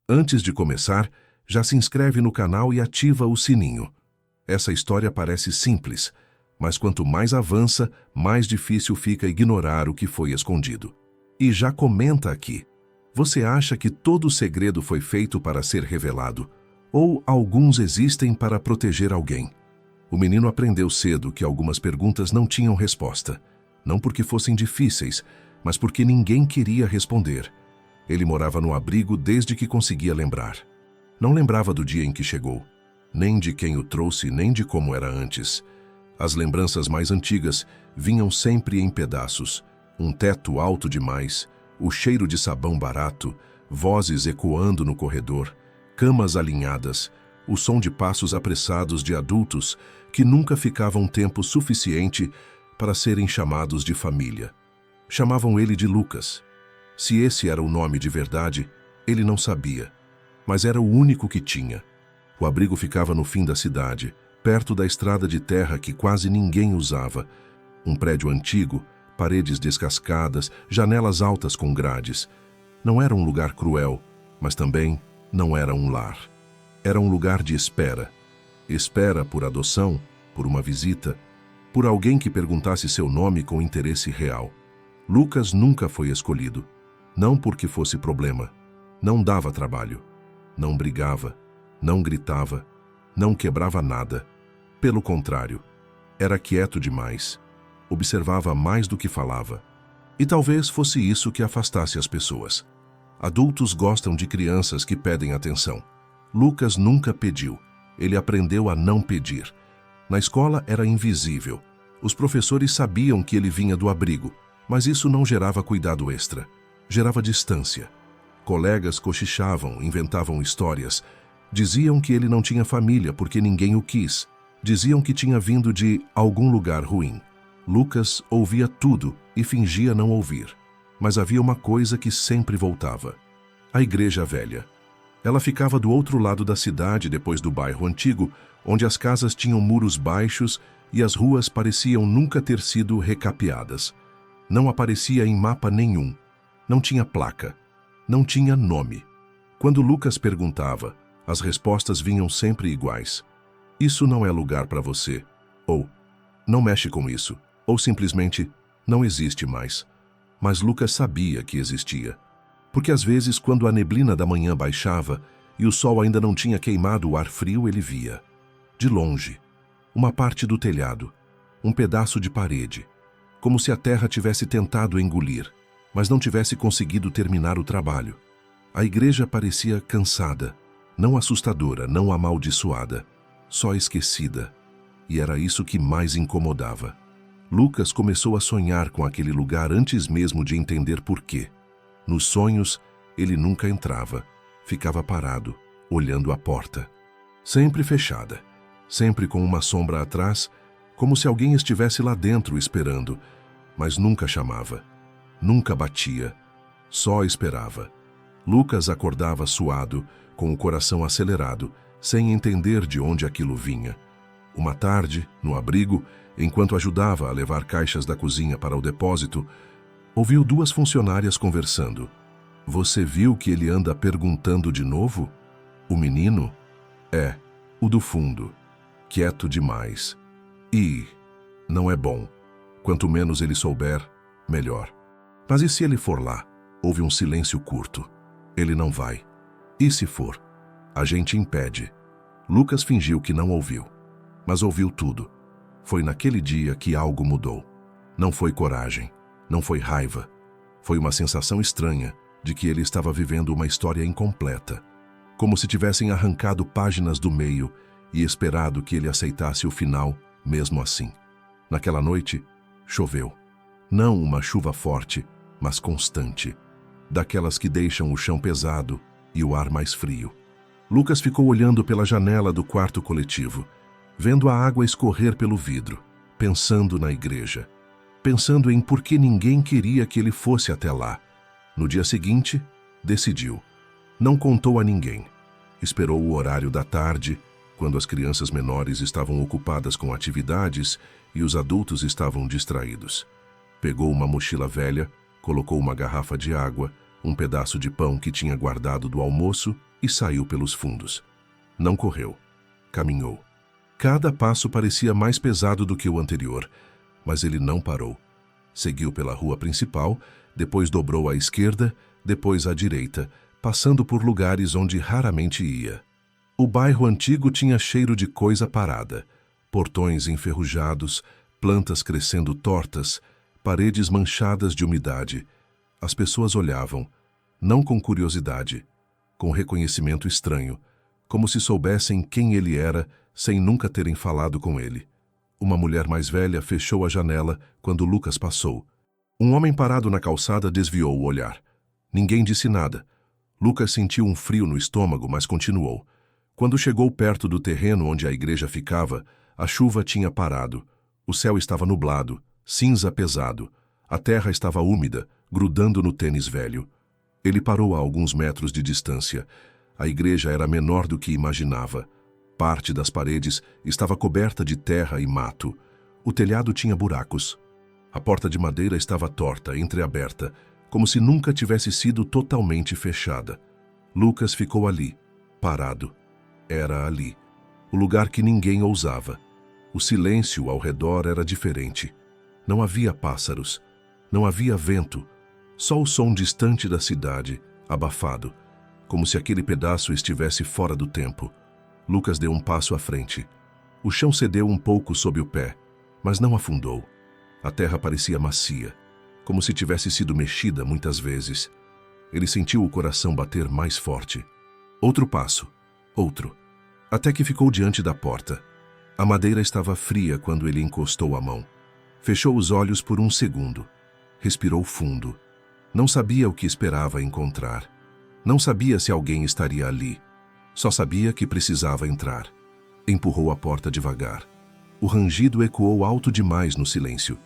Antes de começar, já se inscreve no canal e ativa o sininho. Essa história parece simples, mas quanto mais avança, mais difícil fica ignorar o que foi escondido. E já comenta aqui. Você acha que todo segredo foi feito para ser revelado? Ou alguns existem para proteger alguém? O menino aprendeu cedo que algumas perguntas não tinham resposta. Não porque fossem difíceis, mas porque ninguém queria responder. Ele morava no abrigo desde que conseguia lembrar. Não lembrava do dia em que chegou, nem de quem o trouxe, nem de como era antes. As lembranças mais antigas vinham sempre em pedaços. Um teto alto demais, o cheiro de sabão barato, vozes ecoando no corredor, camas alinhadas, o som de passos apressados de adultos que nunca ficavam tempo suficiente para serem chamados de família. Chamavam ele de Lucas. Se esse era o nome de verdade, ele não sabia, mas era o único que tinha. O abrigo ficava no fim da cidade, perto da estrada de terra que quase ninguém usava. Um prédio antigo, paredes descascadas, janelas altas com grades. Não era um lugar cruel, mas também não era um lar. Era um lugar de espera. Espera por adoção, por uma visita, por alguém que perguntasse seu nome com interesse real. Lucas nunca foi escolhido. Não porque fosse problema. Não dava trabalho. Não brigava. Não gritava. Não quebrava nada. Pelo contrário, era quieto demais. Observava mais do que falava. E talvez fosse isso que afastasse as pessoas. Adultos gostam de crianças que pedem atenção. Lucas nunca pediu. Ele aprendeu a não pedir. Na escola era invisível. Os professores sabiam que ele vinha do abrigo, mas isso não gerava cuidado extra. Gerava distância. Colegas cochichavam, inventavam histórias. Diziam que ele não tinha família porque ninguém o quis. Diziam que tinha vindo de algum lugar ruim. Lucas ouvia tudo e fingia não ouvir. Mas havia uma coisa que sempre voltava. A igreja velha. Ela ficava do outro lado da cidade, depois do bairro antigo, onde as casas tinham muros baixos e as ruas pareciam nunca ter sido recapeadas. Não aparecia em mapa nenhum. Não tinha placa. Não tinha nome. Quando Lucas perguntava, as respostas vinham sempre iguais. Isso não é lugar para você. Ou, não mexe com isso. Ou simplesmente, não existe mais. Mas Lucas sabia que existia. Porque às vezes, quando a neblina da manhã baixava e o sol ainda não tinha queimado o ar frio, ele via. De longe, uma parte do telhado, um pedaço de parede, como se a terra tivesse tentado engolir, mas não tivesse conseguido terminar o trabalho. A igreja parecia cansada, não assustadora, não amaldiçoada, só esquecida. E era isso que mais incomodava. Lucas começou a sonhar com aquele lugar antes mesmo de entender por quê. Nos sonhos, ele nunca entrava, ficava parado, olhando a porta. Sempre fechada, sempre com uma sombra atrás, como se alguém estivesse lá dentro esperando, mas nunca chamava, nunca batia, só esperava. Lucas acordava suado, com o coração acelerado, sem entender de onde aquilo vinha. Uma tarde, no abrigo, enquanto ajudava a levar caixas da cozinha para o depósito, ouviu duas funcionárias conversando. Você viu que ele anda perguntando de novo? O menino? É, o do fundo. Quieto demais. E não é bom. Quanto menos ele souber, melhor. Mas e se ele for lá? Houve um silêncio curto. Ele não vai. E se for? A gente impede. Lucas fingiu que não ouviu. Mas ouviu tudo. Foi naquele dia que algo mudou. Não foi coragem. Não foi raiva. Foi uma sensação estranha de que ele estava vivendo uma história incompleta. Como se tivessem arrancado páginas do meio e esperado que ele aceitasse o final, mesmo assim. Naquela noite, choveu. Não uma chuva forte, mas constante. Daquelas que deixam o chão pesado e o ar mais frio. Lucas ficou olhando pela janela do quarto coletivo, vendo a água escorrer pelo vidro, pensando na igreja. Pensando em por que ninguém queria que ele fosse até lá. No dia seguinte, decidiu. Não contou a ninguém. Esperou o horário da tarde, quando as crianças menores estavam ocupadas com atividades e os adultos estavam distraídos. Pegou uma mochila velha, colocou uma garrafa de água, um pedaço de pão que tinha guardado do almoço e saiu pelos fundos. Não correu. Caminhou. Cada passo parecia mais pesado do que o anterior, mas ele não parou. Seguiu pela rua principal, depois dobrou à esquerda, depois à direita, passando por lugares onde raramente ia. O bairro antigo tinha cheiro de coisa parada, portões enferrujados, plantas crescendo tortas, paredes manchadas de umidade. As pessoas olhavam, não com curiosidade, com reconhecimento estranho, como se soubessem quem ele era sem nunca terem falado com ele. Uma mulher mais velha fechou a janela quando Lucas passou. Um homem parado na calçada desviou o olhar. Ninguém disse nada. Lucas sentiu um frio no estômago, mas continuou. Quando chegou perto do terreno onde a igreja ficava, a chuva tinha parado. O céu estava nublado, cinza pesado. A terra estava úmida, grudando no tênis velho. Ele parou a alguns metros de distância. A igreja era menor do que imaginava. Parte das paredes estava coberta de terra e mato. O telhado tinha buracos. A porta de madeira estava torta, entreaberta, como se nunca tivesse sido totalmente fechada. Lucas ficou ali, parado. Era ali, o lugar que ninguém ousava. O silêncio ao redor era diferente. Não havia pássaros, não havia vento, só o som distante da cidade, abafado, como se aquele pedaço estivesse fora do tempo. Lucas deu um passo à frente. O chão cedeu um pouco sob o pé, mas não afundou. A terra parecia macia, como se tivesse sido mexida muitas vezes. Ele sentiu o coração bater mais forte. Outro passo, outro, até que ficou diante da porta. A madeira estava fria quando ele encostou a mão. Fechou os olhos por um segundo. Respirou fundo. Não sabia o que esperava encontrar. Não sabia se alguém estaria ali. Só sabia que precisava entrar. Empurrou a porta devagar. O rangido ecoou alto demais no silêncio.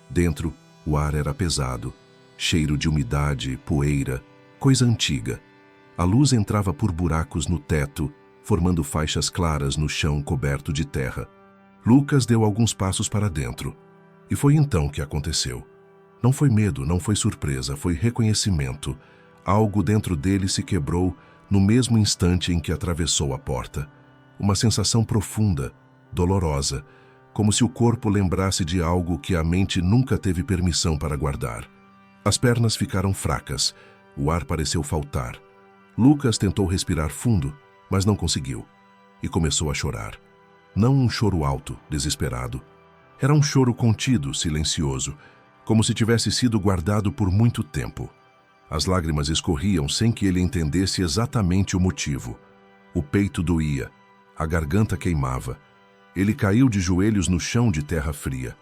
Dentro, o ar era pesado, cheiro de umidade, poeira, coisa antiga. A luz entrava por buracos no teto, formando faixas claras no chão coberto de terra. Lucas deu alguns passos para dentro. E foi então que aconteceu. Não foi medo, não foi surpresa, foi reconhecimento. Algo dentro dele se quebrou no mesmo instante em que atravessou a porta. Uma sensação profunda, dolorosa, como se o corpo lembrasse de algo que a mente nunca teve permissão para guardar. As pernas ficaram fracas, o ar pareceu faltar. Lucas tentou respirar fundo, mas não conseguiu, e começou a chorar. Não um choro alto, desesperado. Era um choro contido, silencioso, como se tivesse sido guardado por muito tempo. As lágrimas escorriam sem que ele entendesse exatamente o motivo. O peito doía, a garganta queimava. Ele caiu de joelhos no chão de terra fria.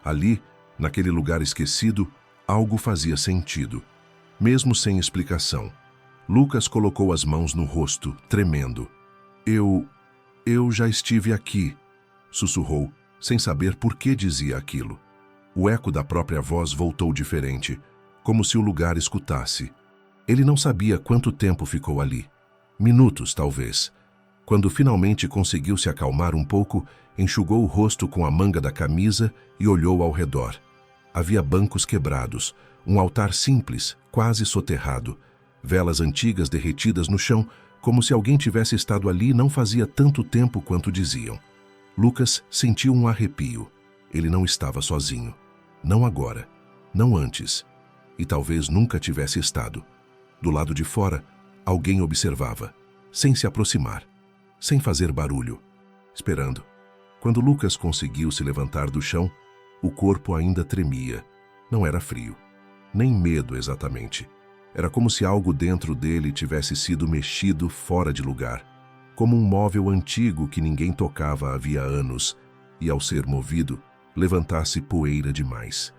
Ali, naquele lugar esquecido, algo fazia sentido, mesmo sem explicação. Lucas colocou as mãos no rosto, tremendo. Eu já estive aqui, sussurrou, sem saber por que dizia aquilo. O eco da própria voz voltou diferente, como se o lugar escutasse. Ele não sabia quanto tempo ficou ali. Minutos, talvez. Quando finalmente conseguiu se acalmar um pouco, enxugou o rosto com a manga da camisa e olhou ao redor. Havia bancos quebrados, um altar simples, quase soterrado, velas antigas derretidas no chão, como se alguém tivesse estado ali não fazia tanto tempo quanto diziam. Lucas sentiu um arrepio. Ele não estava sozinho. Não agora, não antes. E talvez nunca tivesse estado. Do lado de fora, alguém observava, sem se aproximar, sem fazer barulho, esperando. Quando Lucas conseguiu se levantar do chão, o corpo ainda tremia. Não era frio, nem medo exatamente. Era como se algo dentro dele tivesse sido mexido fora de lugar, como um móvel antigo que ninguém tocava havia anos, e ao ser movido, levantasse poeira demais.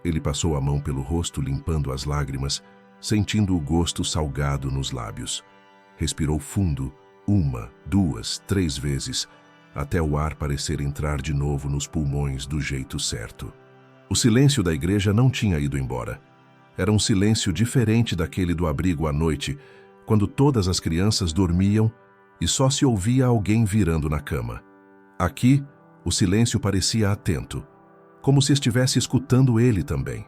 Ele passou a mão pelo rosto limpando as lágrimas, sentindo o gosto salgado nos lábios. Respirou fundo, 1, 2, 3 vezes, até o ar parecer entrar de novo nos pulmões do jeito certo. O silêncio da igreja não tinha ido embora. Era um silêncio diferente daquele do abrigo à noite, quando todas as crianças dormiam e só se ouvia alguém virando na cama. Aqui, o silêncio parecia atento, como se estivesse escutando ele também.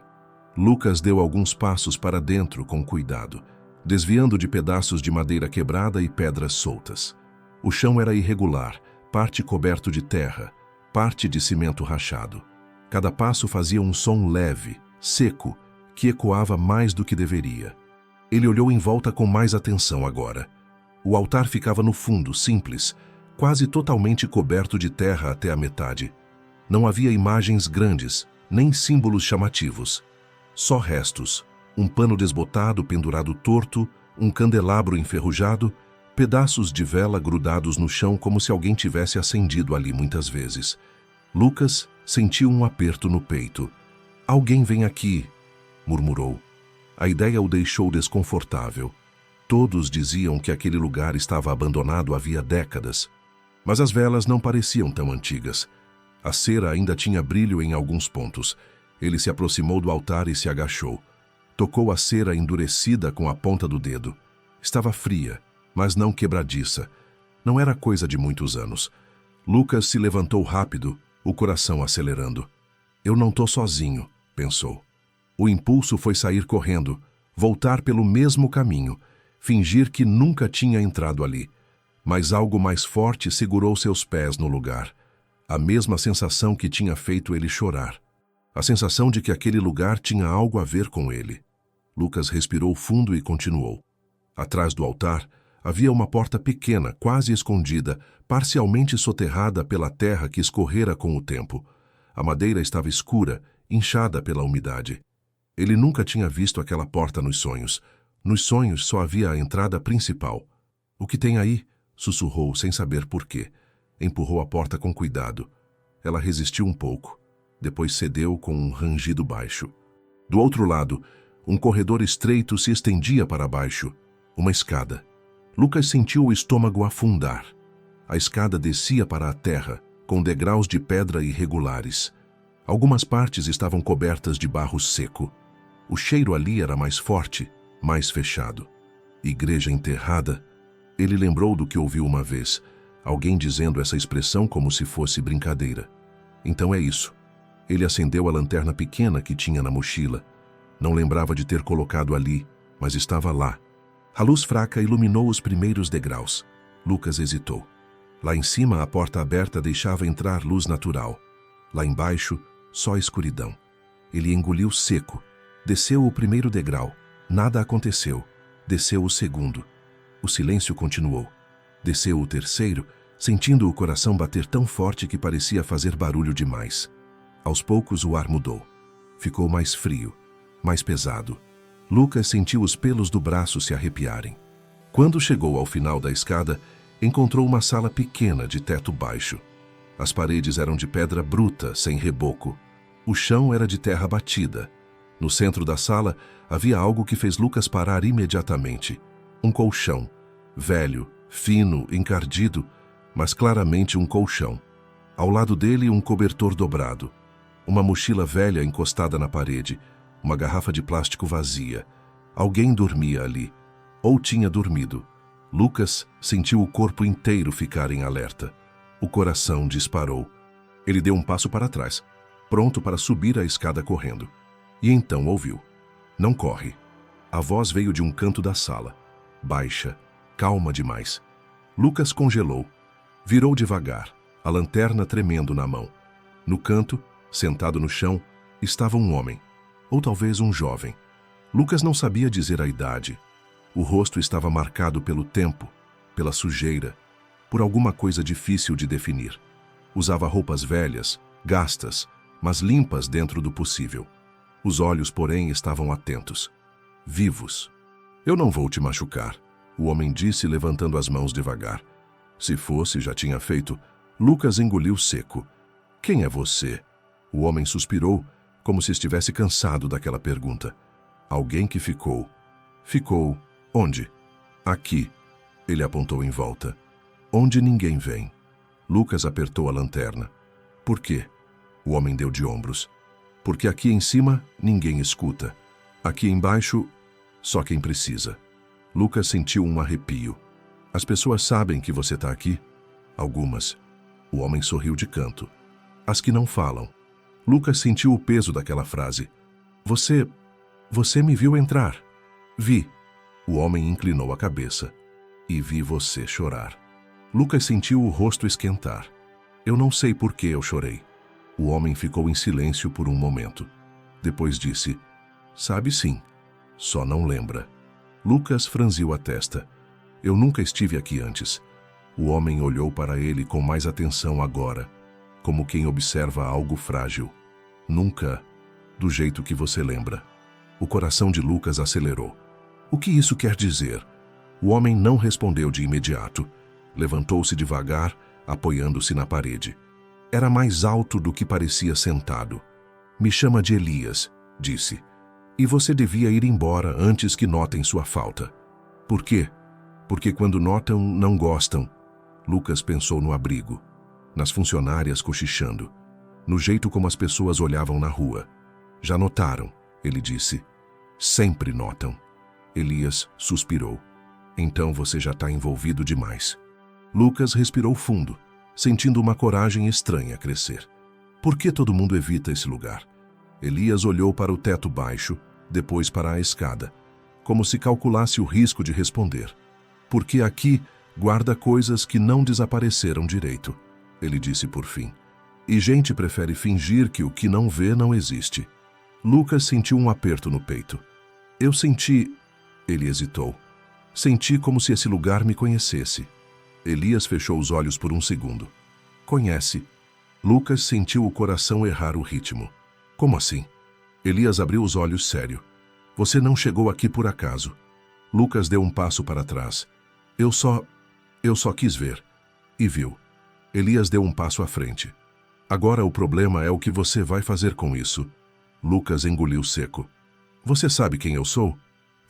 Lucas deu alguns passos para dentro com cuidado. desviando de pedaços de madeira quebrada e pedras soltas. O chão era irregular, parte coberto de terra, parte de cimento rachado. Cada passo fazia um som leve, seco, que ecoava mais do que deveria. Ele olhou em volta com mais atenção agora. O altar ficava no fundo, simples, quase totalmente coberto de terra até a metade. Não havia imagens grandes, nem símbolos chamativos. Só restos, um pano desbotado pendurado torto, um candelabro enferrujado, pedaços de vela grudados no chão como se alguém tivesse acendido ali muitas vezes. Lucas sentiu um aperto no peito. "Alguém vem aqui", murmurou. A ideia o deixou desconfortável. Todos diziam que aquele lugar estava abandonado havia décadas. Mas as velas não pareciam tão antigas. A cera ainda tinha brilho em alguns pontos. Ele se aproximou do altar e se agachou. Tocou a cera endurecida com a ponta do dedo. Estava fria, mas não quebradiça. Não era coisa de muitos anos. Lucas se levantou rápido, o coração acelerando. "Eu não tô sozinho", pensou. O impulso foi sair correndo, voltar pelo mesmo caminho, fingir que nunca tinha entrado ali. Mas algo mais forte segurou seus pés no lugar. A mesma sensação que tinha feito ele chorar. A sensação de que aquele lugar tinha algo a ver com ele. Lucas respirou fundo e continuou. Atrás do altar, havia uma porta pequena, quase escondida, parcialmente soterrada pela terra que escorrera com o tempo. A madeira estava escura, inchada pela umidade. Ele nunca tinha visto aquela porta nos sonhos. Nos sonhos só havia a entrada principal. "O que tem aí?", sussurrou, sem saber por quê. Empurrou a porta com cuidado. Ela resistiu um pouco. Depois cedeu com um rangido baixo. Do outro lado, um corredor estreito se estendia para baixo. Uma escada. Lucas sentiu o estômago afundar. A escada descia para a terra, com degraus de pedra irregulares. Algumas partes estavam cobertas de barro seco. O cheiro ali era mais forte, mais fechado. Igreja enterrada. Ele lembrou do que ouviu uma vez, alguém dizendo essa expressão como se fosse brincadeira. Então é isso. Ele acendeu a lanterna pequena que tinha na mochila. Não lembrava de ter colocado ali, mas estava lá. A luz fraca iluminou os primeiros degraus. Lucas hesitou. Lá em cima, a porta aberta deixava entrar luz natural. Lá embaixo, só escuridão. Ele engoliu seco. Desceu o primeiro degrau. Nada aconteceu. Desceu o segundo. O silêncio continuou. Desceu o terceiro, sentindo o coração bater tão forte que parecia fazer barulho demais. Aos poucos o ar mudou. Ficou mais frio, mais pesado. Lucas sentiu os pelos do braço se arrepiarem. Quando chegou ao final da escada, encontrou uma sala pequena de teto baixo. As paredes eram de pedra bruta, sem reboco. O chão era de terra batida. No centro da sala, havia algo que fez Lucas parar imediatamente. Um colchão. Velho, fino, encardido, mas claramente um colchão. Ao lado dele, um cobertor dobrado. Uma mochila velha encostada na parede. Uma garrafa de plástico vazia. Alguém dormia ali. Ou tinha dormido. Lucas sentiu o corpo inteiro ficar em alerta. O coração disparou. Ele deu um passo para trás, pronto para subir a escada correndo. E então ouviu. "Não corre." A voz veio de um canto da sala. Baixa, calma demais. Lucas congelou. Virou devagar, a lanterna tremendo na mão. No canto, sentado no chão, estava um homem. Ou talvez um jovem. Lucas não sabia dizer a idade. O rosto estava marcado pelo tempo, pela sujeira, por alguma coisa difícil de definir. Usava roupas velhas, gastas, mas limpas dentro do possível. Os olhos, porém, estavam atentos. Vivos. "Eu não vou te machucar", o homem disse, levantando as mãos devagar. Se fosse, já tinha feito. Lucas engoliu seco. "Quem é você?" O homem suspirou, como se estivesse cansado daquela pergunta. "Alguém que ficou." "Ficou onde?" "Aqui." Ele apontou em volta. "Onde ninguém vem." Lucas apertou a lanterna. "Por quê?" O homem deu de ombros. "Porque aqui em cima ninguém escuta. Aqui embaixo, só quem precisa." Lucas sentiu um arrepio. "As pessoas sabem que você está aqui?" "Algumas." O homem sorriu de canto. "As que não falam." Lucas sentiu o peso daquela frase. Você me viu entrar." "Vi." O homem inclinou a cabeça. E vi você chorar. Lucas sentiu o rosto esquentar. Eu não sei por que eu chorei. O homem ficou em silêncio por um momento. Depois disse, sabe sim, só não lembra. Lucas franziu a testa. Eu nunca estive aqui antes. O homem olhou para ele com mais atenção agora, como quem observa algo frágil. Nunca, do jeito que você lembra. O coração de Lucas acelerou. O que isso quer dizer? O homem não respondeu de imediato. Levantou-se devagar, apoiando-se na parede. Era mais alto do que parecia sentado. Me chama de Elias, disse. E você devia ir embora antes que notem sua falta. Por quê? Porque quando notam, não gostam. Lucas pensou no abrigo, nas funcionárias cochichando, no jeito como as pessoas olhavam na rua. Já notaram, ele disse. Sempre notam. Elias suspirou. Então você já está envolvido demais. Lucas respirou fundo, sentindo uma coragem estranha crescer. Por que todo mundo evita esse lugar? Elias olhou para o teto baixo, depois para a escada, como se calculasse o risco de responder. Porque aqui guarda coisas que não desapareceram direito, ele disse por fim. E gente prefere fingir que o que não vê não existe. Lucas sentiu um aperto no peito. Eu senti... Ele hesitou. Senti como se esse lugar me conhecesse. Elias fechou os olhos por um segundo. Conhece. Lucas sentiu o coração errar o ritmo. Como assim? Elias abriu os olhos sério. Você não chegou aqui por acaso. Lucas deu um passo para trás. Eu só quis ver. E viu. Elias deu um passo à frente. Agora o problema é o que você vai fazer com isso. Lucas engoliu seco. Você sabe quem eu sou?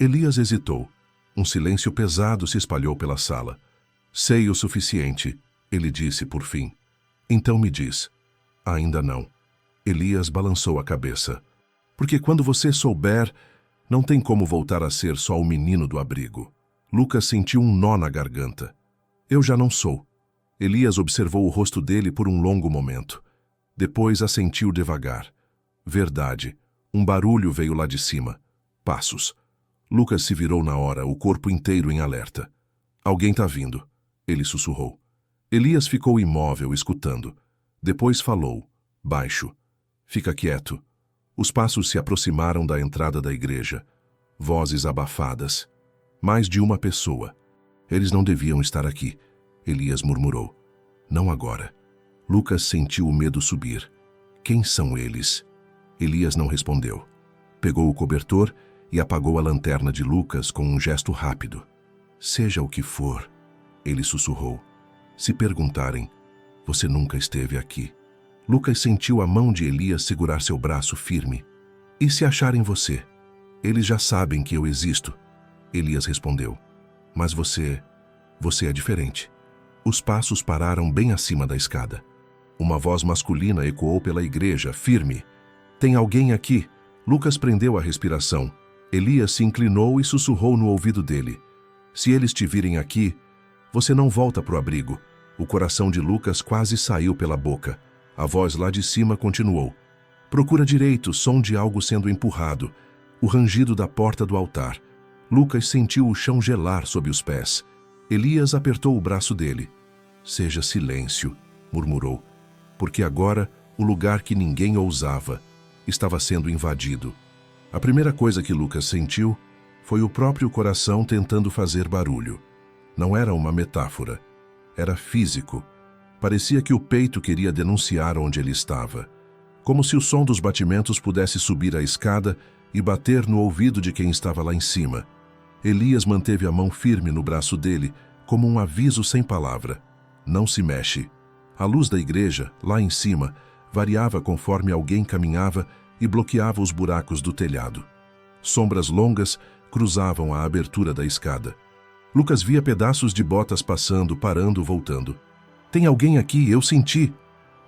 Elias hesitou. Um silêncio pesado se espalhou pela sala. Sei o suficiente, ele disse por fim. Então me diz. Ainda não. Elias balançou a cabeça. Porque quando você souber, não tem como voltar a ser só o menino do abrigo. Lucas sentiu um nó na garganta. Eu já não sou. Elias observou o rosto dele por um longo momento. Depois assentiu devagar. Verdade. Um barulho veio lá de cima. Passos. Lucas se virou na hora, o corpo inteiro em alerta. Alguém tá vindo, ele sussurrou. Elias ficou imóvel, escutando. Depois falou, baixo. Fica quieto. Os passos se aproximaram da entrada da igreja. Vozes abafadas. Mais de uma pessoa. Eles não deviam estar aqui, Elias murmurou. Não agora. Lucas sentiu o medo subir. Quem são eles? Elias não respondeu. Pegou o cobertor e apagou a lanterna de Lucas com um gesto rápido. Seja o que for, ele sussurrou. Se perguntarem, você nunca esteve aqui. Lucas sentiu a mão de Elias segurar seu braço firme. E se acharem você? Eles já sabem que eu existo. Elias respondeu. Mas você é diferente. Os passos pararam bem acima da escada. Uma voz masculina ecoou pela igreja, firme. Tem alguém aqui? Lucas prendeu a respiração. Elias se inclinou e sussurrou no ouvido dele. Se eles te virem aqui, você não volta pro abrigo. O coração de Lucas quase saiu pela boca. A voz lá de cima continuou. Procura direito, som de algo sendo empurrado. O rangido da porta do altar. Lucas sentiu o chão gelar sob os pés. Elias apertou o braço dele. Seja silêncio, murmurou, porque agora o lugar que ninguém ousava estava sendo invadido. A primeira coisa que Lucas sentiu foi o próprio coração tentando fazer barulho. Não era uma metáfora. Era físico. Parecia que o peito queria denunciar onde ele estava. Como se o som dos batimentos pudesse subir a escada e bater no ouvido de quem estava lá em cima. Elias manteve a mão firme no braço dele, como um aviso sem palavra. Não se mexe. A luz da igreja, lá em cima, variava conforme alguém caminhava e bloqueava os buracos do telhado. Sombras longas cruzavam a abertura da escada. Lucas via pedaços de botas passando, parando, voltando. Tem alguém aqui, eu senti,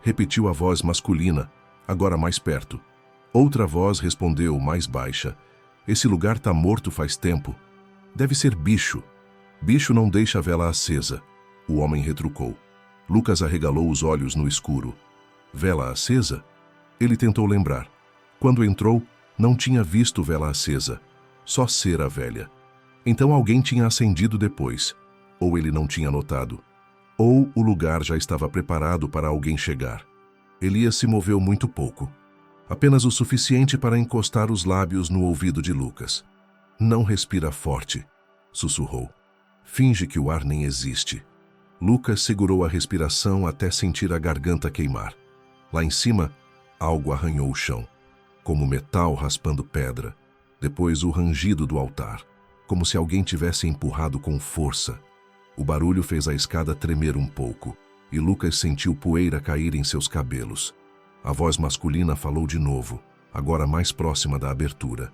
repetiu a voz masculina, agora mais perto. Outra voz respondeu, mais baixa. Esse lugar tá morto faz tempo. Deve ser bicho. Bicho não deixa a vela acesa. O homem retrucou. Lucas arregalou os olhos no escuro. Vela acesa? Ele tentou lembrar. Quando entrou, não tinha visto vela acesa. Só cera velha. Então alguém tinha acendido depois, ou ele não tinha notado, ou o lugar já estava preparado para alguém chegar. Elias se moveu muito pouco, apenas o suficiente para encostar os lábios no ouvido de Lucas. Não respira forte, sussurrou. Finge que o ar nem existe. Lucas segurou a respiração até sentir a garganta queimar. Lá em cima, algo arranhou o chão, como metal raspando pedra. Depois o rangido do altar, como se alguém tivesse empurrado com força. O barulho fez a escada tremer um pouco, e Lucas sentiu poeira cair em seus cabelos. A voz masculina falou de novo, agora mais próxima da abertura.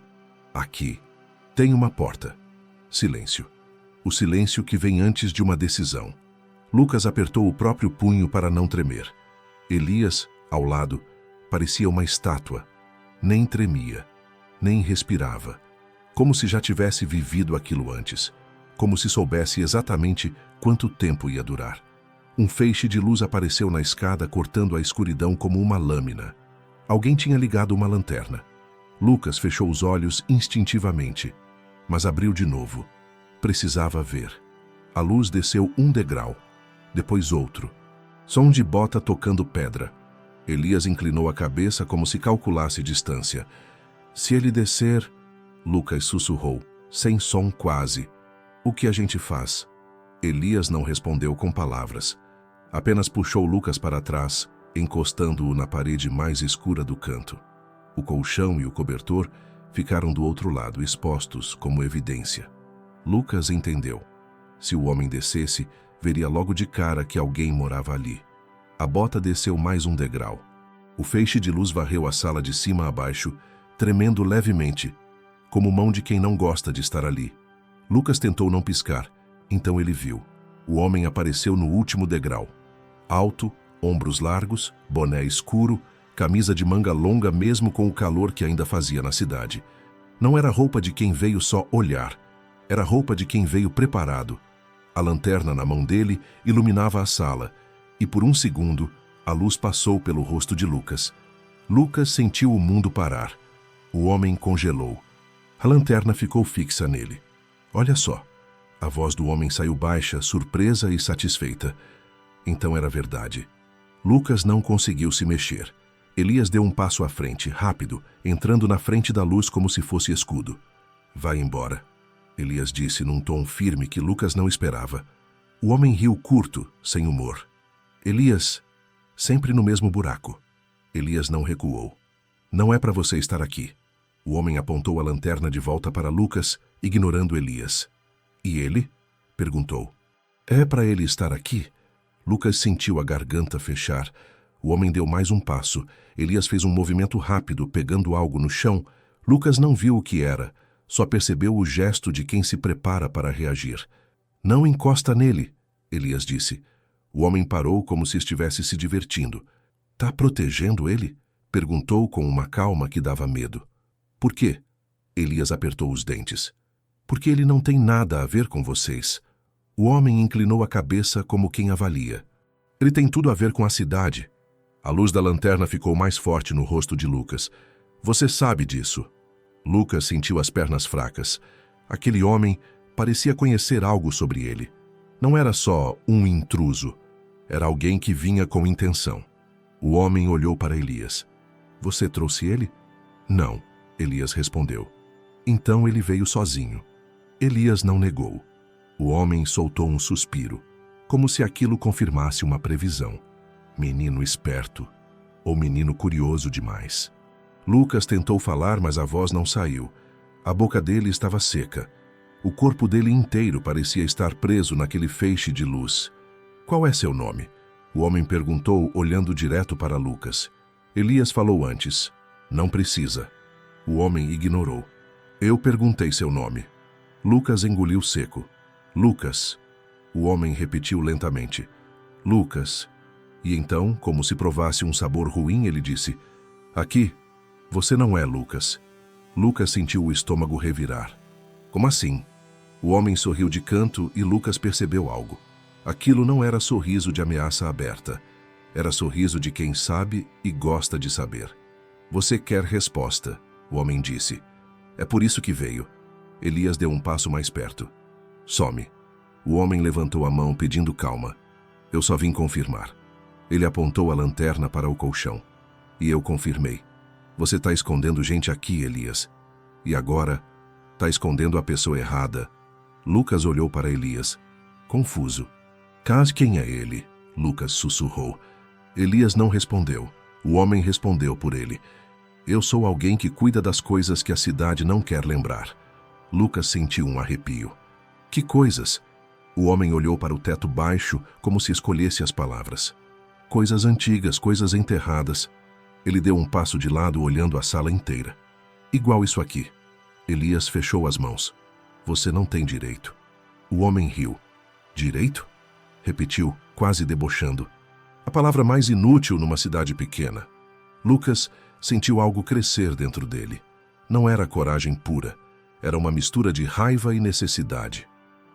Aqui. Tem uma porta. Silêncio. O silêncio que vem antes de uma decisão. Lucas apertou o próprio punho para não tremer. Elias, ao lado, parecia uma estátua. Nem tremia, nem respirava. Como se já tivesse vivido aquilo antes. Como se soubesse exatamente quanto tempo ia durar. Um feixe de luz apareceu na escada, cortando a escuridão como uma lâmina. Alguém tinha ligado uma lanterna. Lucas fechou os olhos instintivamente, mas abriu de novo. Precisava ver. A luz desceu um degrau, depois outro. Som de bota tocando pedra. Elias inclinou a cabeça como se calculasse distância. Se ele descer... Lucas sussurrou, sem som quase. O que a gente faz? Elias não respondeu com palavras. Apenas puxou Lucas para trás, encostando-o na parede mais escura do canto. O colchão e o cobertor ficaram do outro lado, expostos como evidência. Lucas entendeu. Se o homem descesse, veria logo de cara que alguém morava ali. A bota desceu mais um degrau. O feixe de luz varreu a sala de cima a baixo, tremendo levemente, como mão de quem não gosta de estar ali. Lucas tentou não piscar, então ele viu. O homem apareceu no último degrau. Alto, ombros largos, boné escuro, camisa de manga longa mesmo com o calor que ainda fazia na cidade. Não era roupa de quem veio só olhar. Era roupa de quem veio preparado. A lanterna na mão dele iluminava a sala, e por um segundo, a luz passou pelo rosto de Lucas. Lucas sentiu o mundo parar. O homem congelou. A lanterna ficou fixa nele. Olha só. A voz do homem saiu baixa, surpresa e satisfeita. Então era verdade. Lucas não conseguiu se mexer. Elias deu um passo à frente, rápido, entrando na frente da luz como se fosse escudo. Vai embora, Elias disse num tom firme que Lucas não esperava. O homem riu curto, sem humor. Elias, sempre no mesmo buraco. Elias não recuou. Não é para você estar aqui. O homem apontou a lanterna de volta para Lucas, ignorando Elias. E ele? Perguntou. É para ele estar aqui? Lucas sentiu a garganta fechar. O homem deu mais um passo. Elias fez um movimento rápido, pegando algo no chão. Lucas não viu o que era, só percebeu o gesto de quem se prepara para reagir. Não encosta nele, Elias disse. O homem parou como se estivesse se divertindo. Tá protegendo ele? Perguntou com uma calma que dava medo. Por quê? Elias apertou os dentes. Porque ele não tem nada a ver com vocês. O homem inclinou a cabeça como quem avalia. Ele tem tudo a ver com a cidade. A luz da lanterna ficou mais forte no rosto de Lucas. Você sabe disso. Lucas sentiu as pernas fracas. Aquele homem parecia conhecer algo sobre ele. Não era só um intruso. Era alguém que vinha com intenção. O homem olhou para Elias. Você trouxe ele? Não, Elias respondeu. Então ele veio sozinho. Elias não negou. O homem soltou um suspiro, como se aquilo confirmasse uma previsão. Menino esperto, ou menino curioso demais. Lucas tentou falar, mas a voz não saiu. A boca dele estava seca. O corpo dele inteiro parecia estar preso naquele feixe de luz. Qual é seu nome? O homem perguntou, olhando direto para Lucas. Elias falou antes. Não precisa. O homem ignorou. Eu perguntei seu nome. Lucas engoliu seco. Lucas. O homem repetiu lentamente. Lucas. E então, como se provasse um sabor ruim, ele disse, aqui, você não é Lucas. Lucas sentiu o estômago revirar. Como assim? O homem sorriu de canto e Lucas percebeu algo. Aquilo não era sorriso de ameaça aberta. Era sorriso de quem sabe e gosta de saber. Você quer resposta, o homem disse. É por isso que veio. Elias deu um passo mais perto. Some. O homem levantou a mão pedindo calma. Eu só vim confirmar. Ele apontou a lanterna para o colchão. E eu confirmei. Você está escondendo gente aqui, Elias. E agora, está escondendo a pessoa errada. Lucas olhou para Elias, confuso. Quem é ele? Lucas sussurrou. Elias não respondeu. O homem respondeu por ele. Eu sou alguém que cuida das coisas que a cidade não quer lembrar. Lucas sentiu um arrepio. Que coisas? O homem olhou para o teto baixo como se escolhesse as palavras. Coisas antigas, coisas enterradas. Ele deu um passo de lado olhando a sala inteira. Igual isso aqui. Elias fechou as mãos. Você não tem direito. O homem riu. Direito? Repetiu, quase debochando. A palavra mais inútil numa cidade pequena. Lucas sentiu algo crescer dentro dele. Não era coragem pura. Era uma mistura de raiva e necessidade.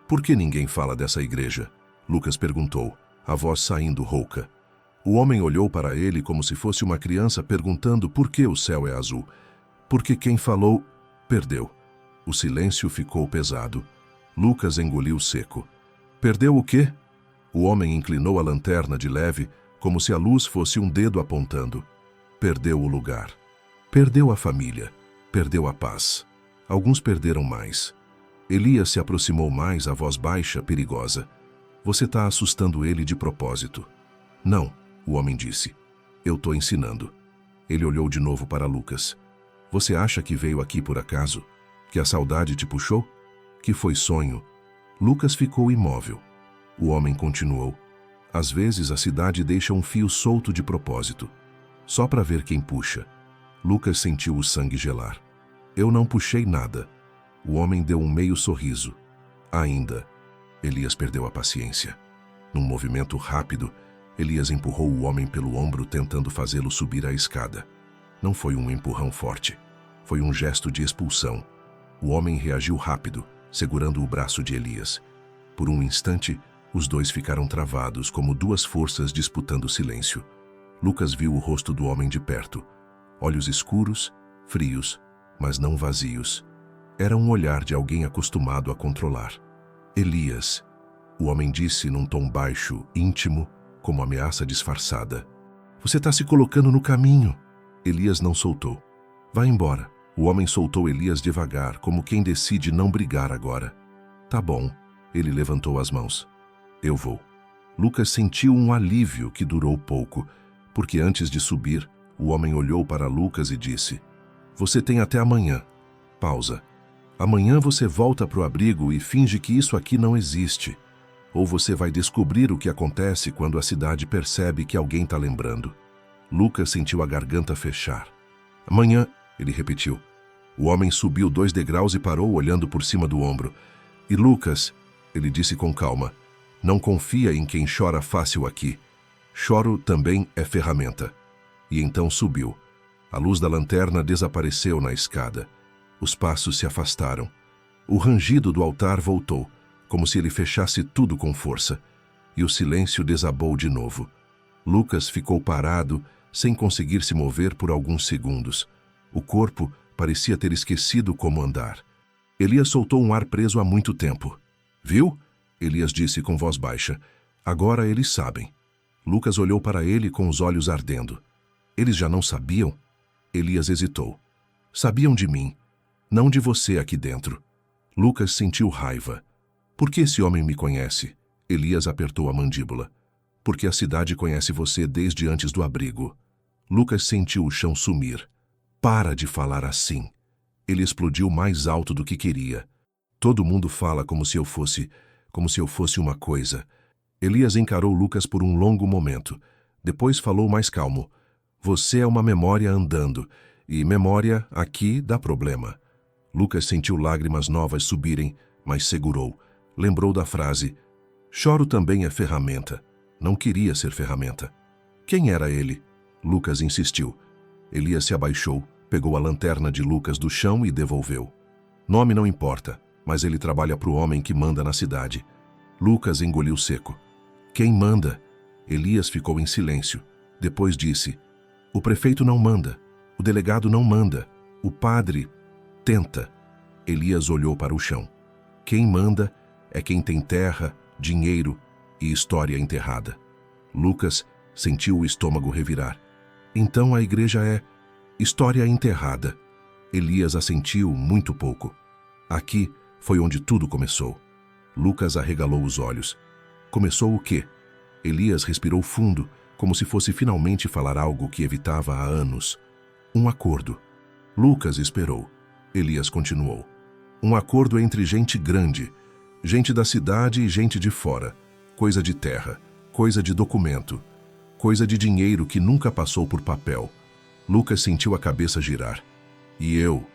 Por que ninguém fala dessa igreja? Lucas perguntou, a voz saindo rouca. O homem olhou para ele como se fosse uma criança perguntando por que o céu é azul. Porque quem falou, perdeu. O silêncio ficou pesado. Lucas engoliu seco. Perdeu o quê? O homem inclinou a lanterna de leve, como se a luz fosse um dedo apontando. Perdeu o lugar. Perdeu a família. Perdeu a paz. Alguns perderam mais. Elias se aproximou mais, a voz baixa, perigosa. Você está assustando ele de propósito. Não, o homem disse. Eu estou ensinando. Ele olhou de novo para Lucas. Você acha que veio aqui por acaso? Que a saudade te puxou? Que foi sonho? Lucas ficou imóvel. O homem continuou. Às vezes a cidade deixa um fio solto de propósito. Só para ver quem puxa. Lucas sentiu o sangue gelar. Eu não puxei nada. O homem deu um meio sorriso. Ainda. Elias perdeu a paciência. Num movimento rápido, Elias empurrou o homem pelo ombro tentando fazê-lo subir a escada. Não foi um empurrão forte. Foi um gesto de expulsão. O homem reagiu rápido, segurando o braço de Elias. Por um instante, os dois ficaram travados como duas forças disputando silêncio. Lucas viu o rosto do homem de perto. Olhos escuros, frios, mas não vazios. Era um olhar de alguém acostumado a controlar. Elias, o homem disse num tom baixo, íntimo, como ameaça disfarçada. Você está se colocando no caminho. Elias não soltou. Vá embora. O homem soltou Elias devagar, como quem decide não brigar agora. Tá bom. Ele levantou as mãos. Eu vou. Lucas sentiu um alívio que durou pouco, porque antes de subir, o homem olhou para Lucas e disse: Você tem até amanhã. Pausa. Amanhã você volta para o abrigo e finge que isso aqui não existe. Ou você vai descobrir o que acontece quando a cidade percebe que alguém está lembrando. Lucas sentiu a garganta fechar. Amanhã, ele repetiu. O homem subiu 2 degraus e parou olhando por cima do ombro. E Lucas, ele disse com calma, não confia em quem chora fácil aqui. Choro também é ferramenta. E então subiu. A luz da lanterna desapareceu na escada. Os passos se afastaram. O rangido do altar voltou, como se ele fechasse tudo com força. E o silêncio desabou de novo. Lucas ficou parado, sem conseguir se mover por alguns segundos. O corpo parecia ter esquecido como andar. Elias soltou um ar preso há muito tempo. Viu? Elias disse com voz baixa. Agora eles sabem. Lucas olhou para ele com os olhos ardendo. Eles já não sabiam? Elias hesitou. Sabiam de mim, não de você aqui dentro. Lucas sentiu raiva. Por que esse homem me conhece? Elias apertou a mandíbula. Porque a cidade conhece você desde antes do abrigo. Lucas sentiu o chão sumir. Para de falar assim. Ele explodiu mais alto do que queria. Todo mundo fala como se eu fosse uma coisa. Elias encarou Lucas por um longo momento. Depois falou mais calmo. Você é uma memória andando, e memória aqui dá problema. Lucas sentiu lágrimas novas subirem, mas segurou. Lembrou da frase, choro também é ferramenta. Não queria ser ferramenta. Quem era ele? Lucas insistiu. Elias se abaixou, pegou a lanterna de Lucas do chão e devolveu. Nome não importa, mas ele trabalha para o homem que manda na cidade. Lucas engoliu seco. Quem manda? Elias ficou em silêncio. Depois disse, o prefeito não manda, o delegado não manda, o padre tenta. Elias olhou para o chão. Quem manda é quem tem terra, dinheiro e história enterrada. Lucas sentiu o estômago revirar. Então a igreja é história enterrada. Elias assentiu muito pouco. Aqui foi onde tudo começou. Lucas arregalou os olhos. Começou o quê? Elias respirou fundo, como se fosse finalmente falar algo que evitava há anos. Um acordo. Lucas esperou. Elias continuou. Um acordo entre gente grande, gente da cidade e gente de fora. Coisa de terra, coisa de documento, coisa de dinheiro que nunca passou por papel. Lucas sentiu a cabeça girar. E eu?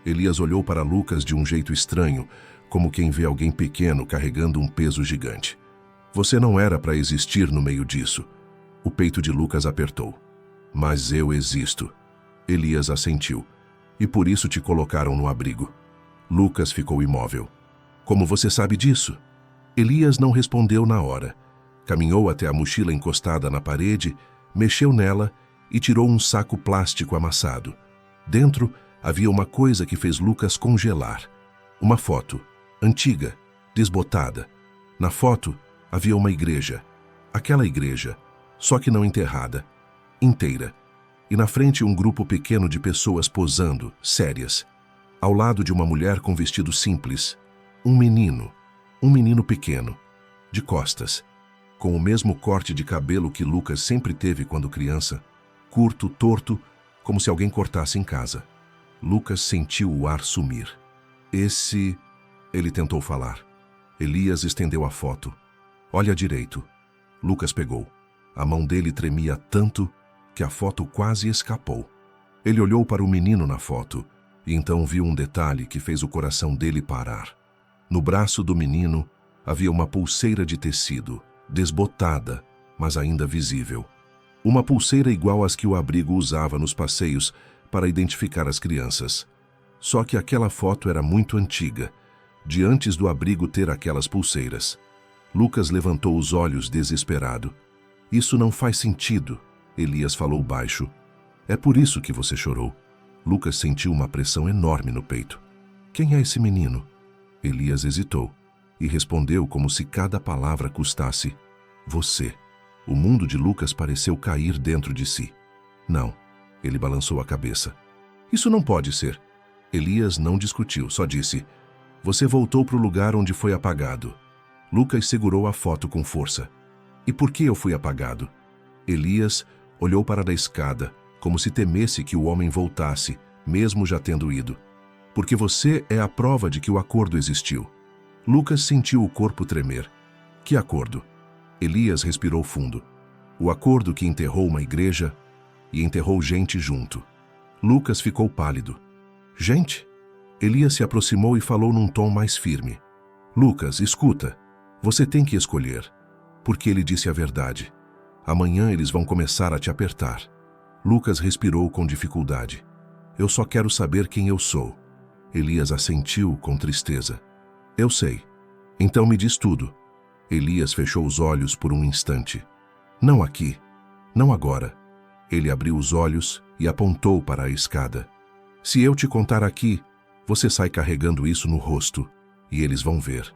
Elias olhou para Lucas de um jeito estranho, como quem vê alguém pequeno carregando um peso gigante. Você não era para existir no meio disso. O peito de Lucas apertou. Mas eu existo. Elias assentiu. E por isso te colocaram no abrigo. Lucas ficou imóvel. Como você sabe disso? Elias não respondeu na hora. Caminhou até a mochila encostada na parede, mexeu nela e tirou um saco plástico amassado. Dentro havia uma coisa que fez Lucas congelar. Uma foto, antiga, desbotada. Na foto havia uma igreja. Aquela igreja, só que não enterrada, inteira. E na frente um grupo pequeno de pessoas posando, sérias. Ao lado de uma mulher com vestido simples, um menino pequeno, de costas, com o mesmo corte de cabelo que Lucas sempre teve quando criança, curto, torto, como se alguém cortasse em casa. Lucas sentiu o ar sumir. Ele tentou falar. Elias estendeu a foto. Olha direito. Lucas pegou. A mão dele tremia tanto que a foto quase escapou. Ele olhou para o menino na foto e então viu um detalhe que fez o coração dele parar. No braço do menino havia uma pulseira de tecido, desbotada, mas ainda visível. Uma pulseira igual às que o abrigo usava nos passeios para identificar as crianças. Só que aquela foto era muito antiga, de antes do abrigo ter aquelas pulseiras. Lucas levantou os olhos desesperado. Isso não faz sentido, Elias falou baixo. É por isso que você chorou. Lucas sentiu uma pressão enorme no peito. Quem é esse menino? Elias hesitou e respondeu como se cada palavra custasse. Você. O mundo de Lucas pareceu cair dentro de si. Não. Ele balançou a cabeça. Isso não pode ser. Elias não discutiu, só disse. Você voltou para o lugar onde foi apagado. Lucas segurou a foto com força. E por que eu fui apagado? Elias olhou para a escada, como se temesse que o homem voltasse, mesmo já tendo ido. Porque você é a prova de que o acordo existiu. Lucas sentiu o corpo tremer. Que acordo? Elias respirou fundo. O acordo que enterrou uma igreja e enterrou gente junto. Lucas ficou pálido. Gente? Elias se aproximou e falou num tom mais firme. Lucas, escuta. Você tem que escolher. Porque ele disse a verdade. Amanhã eles vão começar a te apertar. Lucas respirou com dificuldade. Eu só quero saber quem eu sou. Elias assentiu com tristeza. Eu sei. Então me diz tudo. Elias fechou os olhos por um instante. Não aqui. Não agora. Ele abriu os olhos e apontou para a escada. Se eu te contar aqui, você sai carregando isso no rosto e eles vão ver.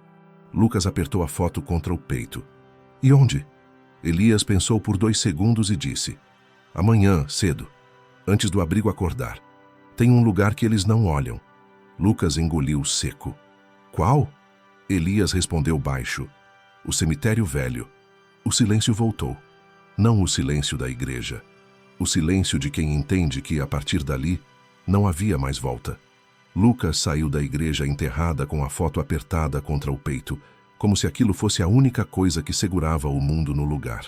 Lucas apertou a foto contra o peito. E onde? Elias pensou por 2 segundos e disse. Amanhã, cedo, antes do abrigo acordar. Tem um lugar que eles não olham. Lucas engoliu seco. Qual? Elias respondeu baixo. O cemitério velho. O silêncio voltou. Não o silêncio da igreja. O silêncio de quem entende que, a partir dali, não havia mais volta. Lucas saiu da igreja enterrada com a foto apertada contra o peito, como se aquilo fosse a única coisa que segurava o mundo no lugar.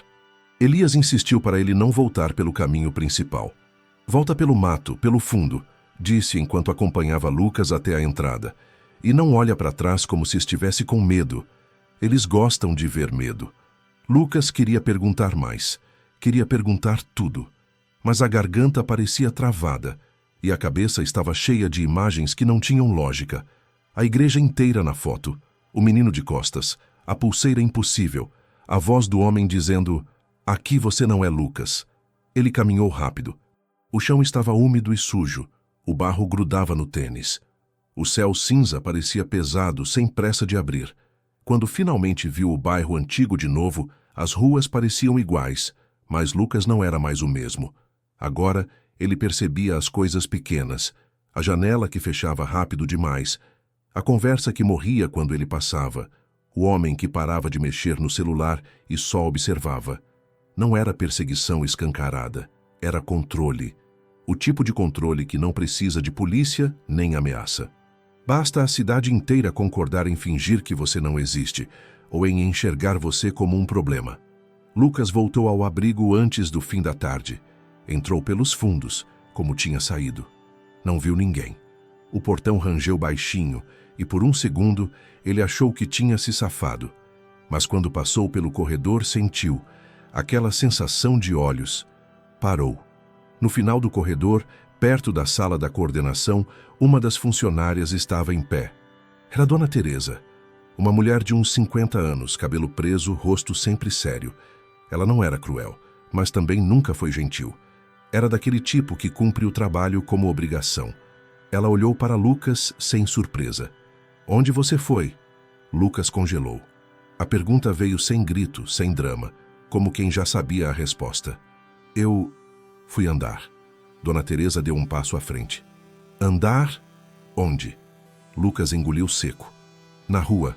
Elias insistiu para ele não voltar pelo caminho principal. Volta pelo mato, pelo fundo, disse enquanto acompanhava Lucas até a entrada. E não olha para trás como se estivesse com medo. Eles gostam de ver medo. Lucas queria perguntar mais. Queria perguntar tudo. Mas a garganta parecia travada e a cabeça estava cheia de imagens que não tinham lógica. A igreja inteira na foto, o menino de costas, a pulseira impossível, a voz do homem dizendo, aqui você não é Lucas. Ele caminhou rápido. O chão estava úmido e sujo, o barro grudava no tênis. O céu cinza parecia pesado, sem pressa de abrir. Quando finalmente viu o bairro antigo de novo, as ruas pareciam iguais, mas Lucas não era mais o mesmo. Agora, ele percebia as coisas pequenas, a janela que fechava rápido demais, a conversa que morria quando ele passava, o homem que parava de mexer no celular e só observava. Não era perseguição escancarada, era controle. O tipo de controle que não precisa de polícia nem ameaça. Basta a cidade inteira concordar em fingir que você não existe, ou em enxergar você como um problema. Lucas voltou ao abrigo antes do fim da tarde. Entrou pelos fundos, como tinha saído. Não viu ninguém. O portão rangeu baixinho e por um segundo ele achou que tinha se safado. Mas quando passou pelo corredor sentiu aquela sensação de olhos. Parou. No final do corredor, perto da sala da coordenação, uma das funcionárias estava em pé. Era Dona Teresa, uma mulher de uns 50 anos, cabelo preso, rosto sempre sério. Ela não era cruel, mas também nunca foi gentil. Era daquele tipo que cumpre o trabalho como obrigação. Ela olhou para Lucas sem surpresa. "Onde você foi?" Lucas congelou. A pergunta veio sem grito, sem drama, como quem já sabia a resposta. "Eu fui andar." Dona Teresa deu um passo à frente. "Andar? Onde?" Lucas engoliu seco. "Na rua."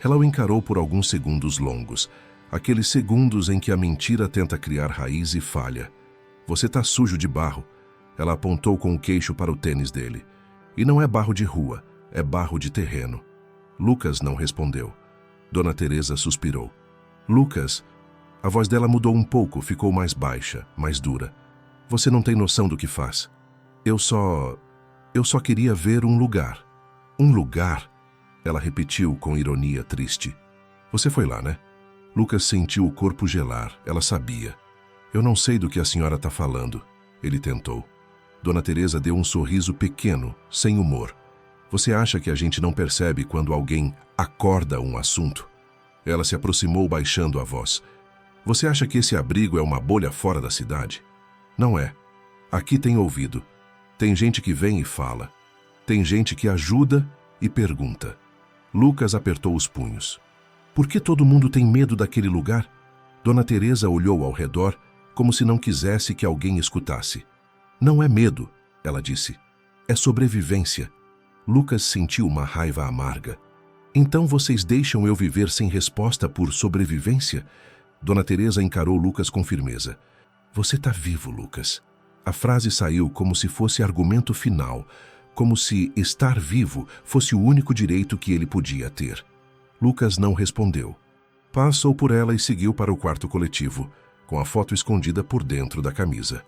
Ela o encarou por alguns segundos longos, aqueles segundos em que a mentira tenta criar raiz e falha. "Você tá sujo de barro." Ela apontou com o queixo para o tênis dele. "E não é barro de rua, é barro de terreno." Lucas não respondeu. Dona Teresa suspirou. "Lucas." A voz dela mudou um pouco, ficou mais baixa, mais dura. "Você não tem noção do que faz. Eu só queria ver um lugar." "Um lugar?" Ela repetiu com ironia triste. "Você foi lá, né?" Lucas sentiu o corpo gelar. Ela sabia. "Eu não sei do que a senhora está falando." Ele tentou. Dona Teresa deu um sorriso pequeno, sem humor. "Você acha que a gente não percebe quando alguém acorda um assunto?" Ela se aproximou baixando a voz. "Você acha que esse abrigo é uma bolha fora da cidade? Não é. Aqui tem ouvido. Tem gente que vem e fala. Tem gente que ajuda e pergunta." Lucas apertou os punhos. "Por que todo mundo tem medo daquele lugar?" Dona Teresa olhou ao redor, como se não quisesse que alguém escutasse. "Não é medo," ela disse. "É sobrevivência." Lucas sentiu uma raiva amarga. "Então vocês deixam eu viver sem resposta por sobrevivência?" Dona Teresa encarou Lucas com firmeza. "Você tá vivo, Lucas." A frase saiu como se fosse argumento final, como se estar vivo fosse o único direito que ele podia ter. Lucas não respondeu. Passou por ela e seguiu para o quarto coletivo, com a foto escondida por dentro da camisa.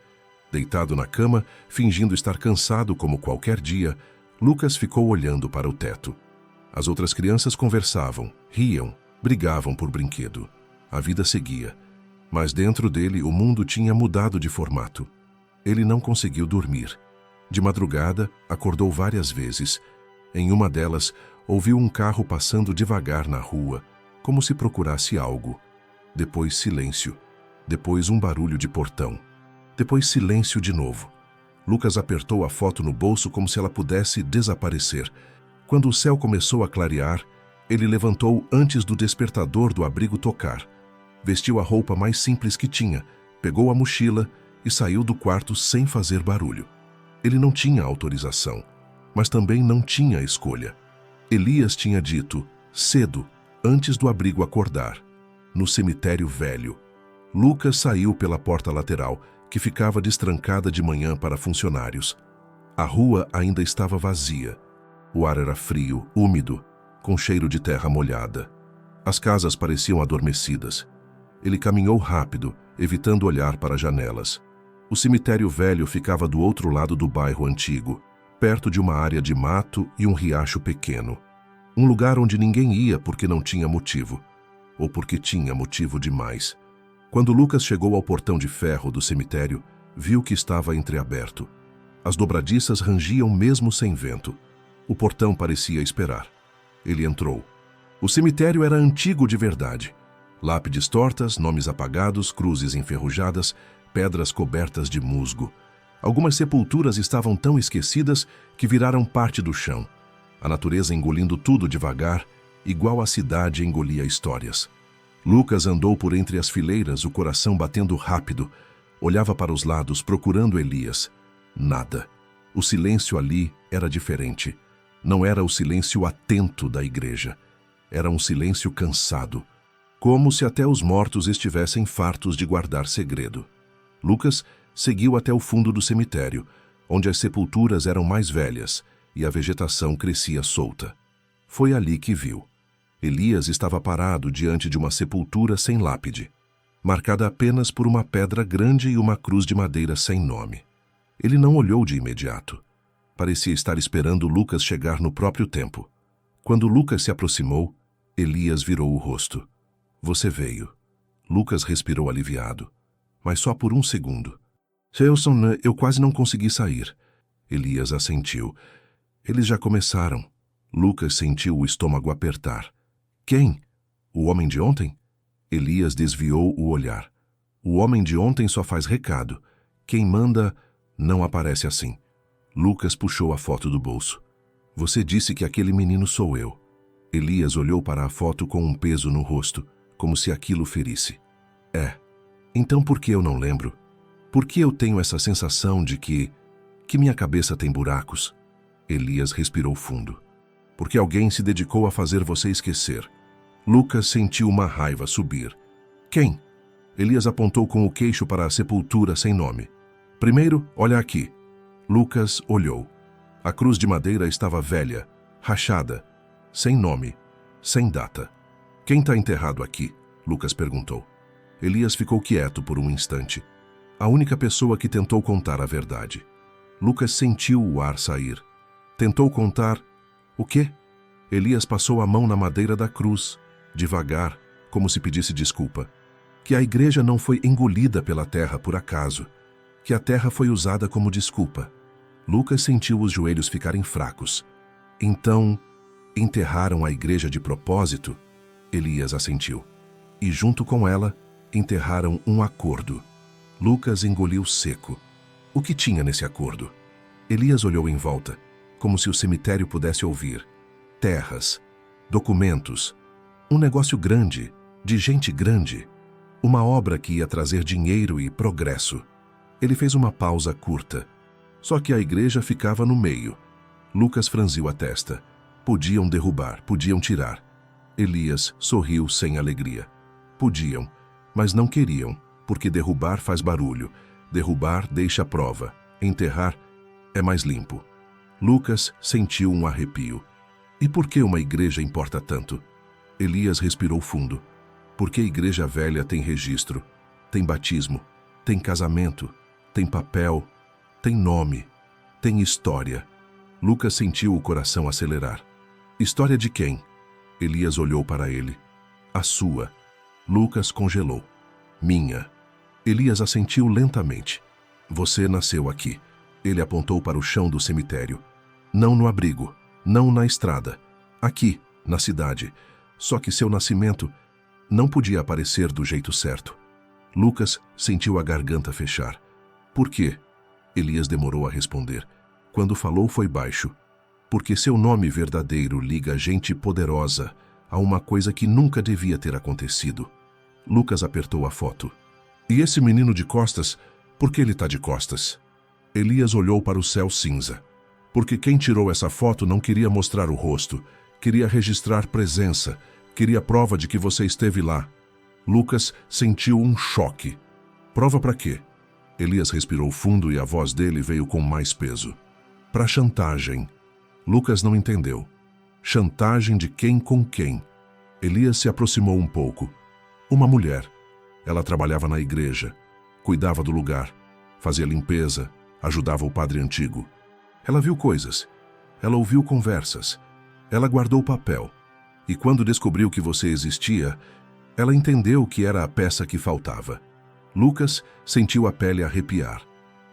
Deitado na cama, fingindo estar cansado como qualquer dia, Lucas ficou olhando para o teto. As outras crianças conversavam, riam, brigavam por brinquedo. A vida seguia. Mas dentro dele o mundo tinha mudado de formato. Ele não conseguiu dormir. De madrugada, acordou várias vezes. Em uma delas, ouviu um carro passando devagar na rua, como se procurasse algo. Depois silêncio. Depois um barulho de portão. Depois silêncio de novo. Lucas apertou a foto no bolso como se ela pudesse desaparecer. Quando o céu começou a clarear, ele levantou antes do despertador do abrigo tocar. Vestiu a roupa mais simples que tinha, pegou a mochila e saiu do quarto sem fazer barulho. Ele não tinha autorização, mas também não tinha escolha. Elias tinha dito, cedo, antes do abrigo acordar, no cemitério velho. Lucas saiu pela porta lateral, que ficava destrancada de manhã para funcionários. A rua ainda estava vazia. O ar era frio, úmido, com cheiro de terra molhada. As casas pareciam adormecidas. Ele caminhou rápido, evitando olhar para as janelas. O cemitério velho ficava do outro lado do bairro antigo, perto de uma área de mato e um riacho pequeno. Um lugar onde ninguém ia porque não tinha motivo, ou porque tinha motivo demais. Quando Lucas chegou ao portão de ferro do cemitério, viu que estava entreaberto. As dobradiças rangiam mesmo sem vento. O portão parecia esperar. Ele entrou. O cemitério era antigo de verdade. Lápides tortas, nomes apagados, cruzes enferrujadas, pedras cobertas de musgo. Algumas sepulturas estavam tão esquecidas que viraram parte do chão. A natureza engolindo tudo devagar, igual a cidade engolia histórias. Lucas andou por entre as fileiras, o coração batendo rápido. Olhava para os lados, procurando Elias. Nada. O silêncio ali era diferente. Não era o silêncio atento da igreja. Era um silêncio cansado, como se até os mortos estivessem fartos de guardar segredo. Lucas seguiu até o fundo do cemitério, onde as sepulturas eram mais velhas e a vegetação crescia solta. Foi ali que viu. Elias estava parado diante de uma sepultura sem lápide, marcada apenas por uma pedra grande e uma cruz de madeira sem nome. Ele não olhou de imediato. Parecia estar esperando Lucas chegar no próprio tempo. Quando Lucas se aproximou, Elias virou o rosto. Você veio. Lucas respirou aliviado, mas só por um segundo. Selson, eu quase não consegui sair. Elias assentiu. Eles já começaram. Lucas sentiu o estômago apertar. Quem? O homem de ontem? Elias desviou o olhar. O homem de ontem só faz recado. Quem manda não aparece assim. Lucas puxou a foto do bolso. Você disse que aquele menino sou eu. Elias olhou para a foto com um peso no rosto, como se aquilo ferisse. É. Então por que eu não lembro? Por que eu tenho essa sensação de que minha cabeça tem buracos? Elias respirou fundo. Porque alguém se dedicou a fazer você esquecer. Lucas sentiu uma raiva subir. Quem? Elias apontou com o queixo para a sepultura sem nome. Primeiro, olha aqui. Lucas olhou. A cruz de madeira estava velha, rachada, sem nome, sem data. Quem está enterrado aqui? Lucas perguntou. Elias ficou quieto por um instante. A única pessoa que tentou contar a verdade. Lucas sentiu o ar sair. Tentou contar... O quê? Elias passou a mão na madeira da cruz, devagar, como se pedisse desculpa. Que a igreja não foi engolida pela terra por acaso. Que a terra foi usada como desculpa. Lucas sentiu os joelhos ficarem fracos. Então, enterraram a igreja de propósito? Elias assentiu. E junto com ela, enterraram um acordo. Lucas engoliu seco. O que tinha nesse acordo? Elias olhou em volta, como se o cemitério pudesse ouvir. Terras, documentos, um negócio grande, de gente grande, uma obra que ia trazer dinheiro e progresso. Ele fez uma pausa curta. Só que a igreja ficava no meio. Lucas franziu a testa. Podiam derrubar, podiam tirar. Elias sorriu sem alegria. Podiam, mas não queriam, porque derrubar faz barulho. Derrubar deixa prova. Enterrar é mais limpo. Lucas sentiu um arrepio. E por que uma igreja importa tanto? Elias respirou fundo. Porque a igreja velha tem registro, tem batismo, tem casamento, tem papel, tem nome, tem história. Lucas sentiu o coração acelerar. História de quem? Elias olhou para ele. A sua. Lucas congelou. Minha. Elias assentiu lentamente. Você nasceu aqui. Ele apontou para o chão do cemitério. Não no abrigo, não na estrada. Aqui, na cidade. Só que seu nascimento não podia aparecer do jeito certo. Lucas sentiu a garganta fechar. Por quê? Elias demorou a responder. Quando falou foi baixo. Porque seu nome verdadeiro liga gente poderosa a uma coisa que nunca devia ter acontecido. Lucas apertou a foto. E esse menino de costas, por que ele está de costas? Elias olhou para o céu cinza. Porque quem tirou essa foto não queria mostrar o rosto, queria registrar presença, queria prova de que você esteve lá. Lucas sentiu um choque. Prova para quê? Elias respirou fundo e a voz dele veio com mais peso. Para chantagem. Lucas não entendeu. Chantagem de quem com quem? Elias se aproximou um pouco. Uma mulher. Ela trabalhava na igreja, cuidava do lugar, fazia limpeza, ajudava o padre antigo. Ela viu coisas. Ela ouviu conversas. Ela guardou papel. E quando descobriu que você existia, ela entendeu que era a peça que faltava. Lucas sentiu a pele arrepiar.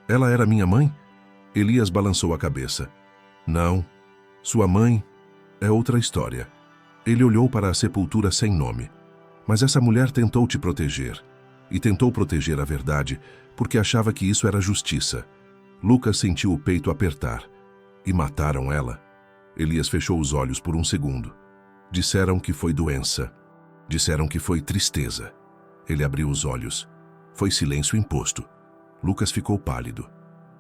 Ela era minha mãe? Elias balançou a cabeça. Não. Sua mãe é outra história. Ele olhou para a sepultura sem nome. Mas essa mulher tentou te proteger. E tentou proteger a verdade, porque achava que isso era justiça. Lucas sentiu o peito apertar. E mataram ela. Elias fechou os olhos por um segundo. Disseram que foi doença. Disseram que foi tristeza. Ele abriu os olhos. Foi silêncio imposto. Lucas ficou pálido.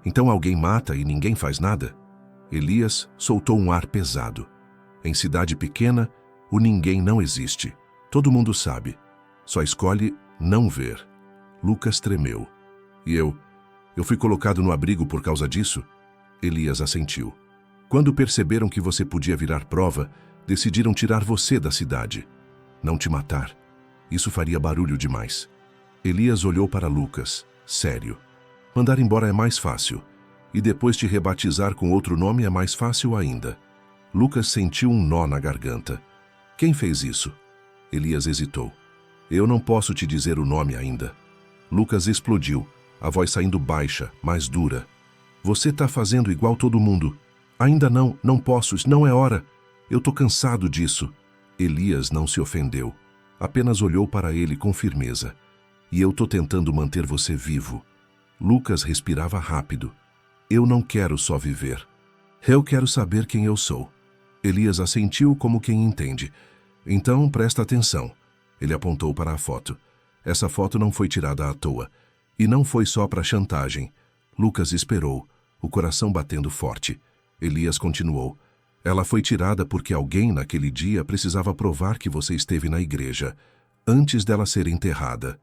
Então alguém mata e ninguém faz nada? Elias soltou um ar pesado. Em cidade pequena, o ninguém não existe. Todo mundo sabe. Só escolhe não ver. Lucas tremeu. E eu fui colocado no abrigo por causa disso? Elias assentiu. Quando perceberam que você podia virar prova, decidiram tirar você da cidade. Não te matar. Isso faria barulho demais. Elias olhou para Lucas, sério. Mandar embora é mais fácil. E depois te rebatizar com outro nome é mais fácil ainda. Lucas sentiu um nó na garganta. Quem fez isso? Elias hesitou. Eu não posso te dizer o nome ainda. Lucas explodiu, a voz saindo baixa, mais dura. Você está fazendo igual todo mundo. Ainda não posso, não é hora. Eu tô cansado disso. Elias não se ofendeu. Apenas olhou para ele com firmeza. E eu tô tentando manter você vivo. Lucas respirava rápido. Eu não quero só viver. Eu quero saber quem eu sou. Elias assentiu como quem entende. Então, presta atenção. Ele apontou para a foto. Essa foto não foi tirada à toa. E não foi só para chantagem. Lucas esperou, o coração batendo forte. Elias continuou. Ela foi tirada porque alguém naquele dia precisava provar que você esteve na igreja, antes dela ser enterrada.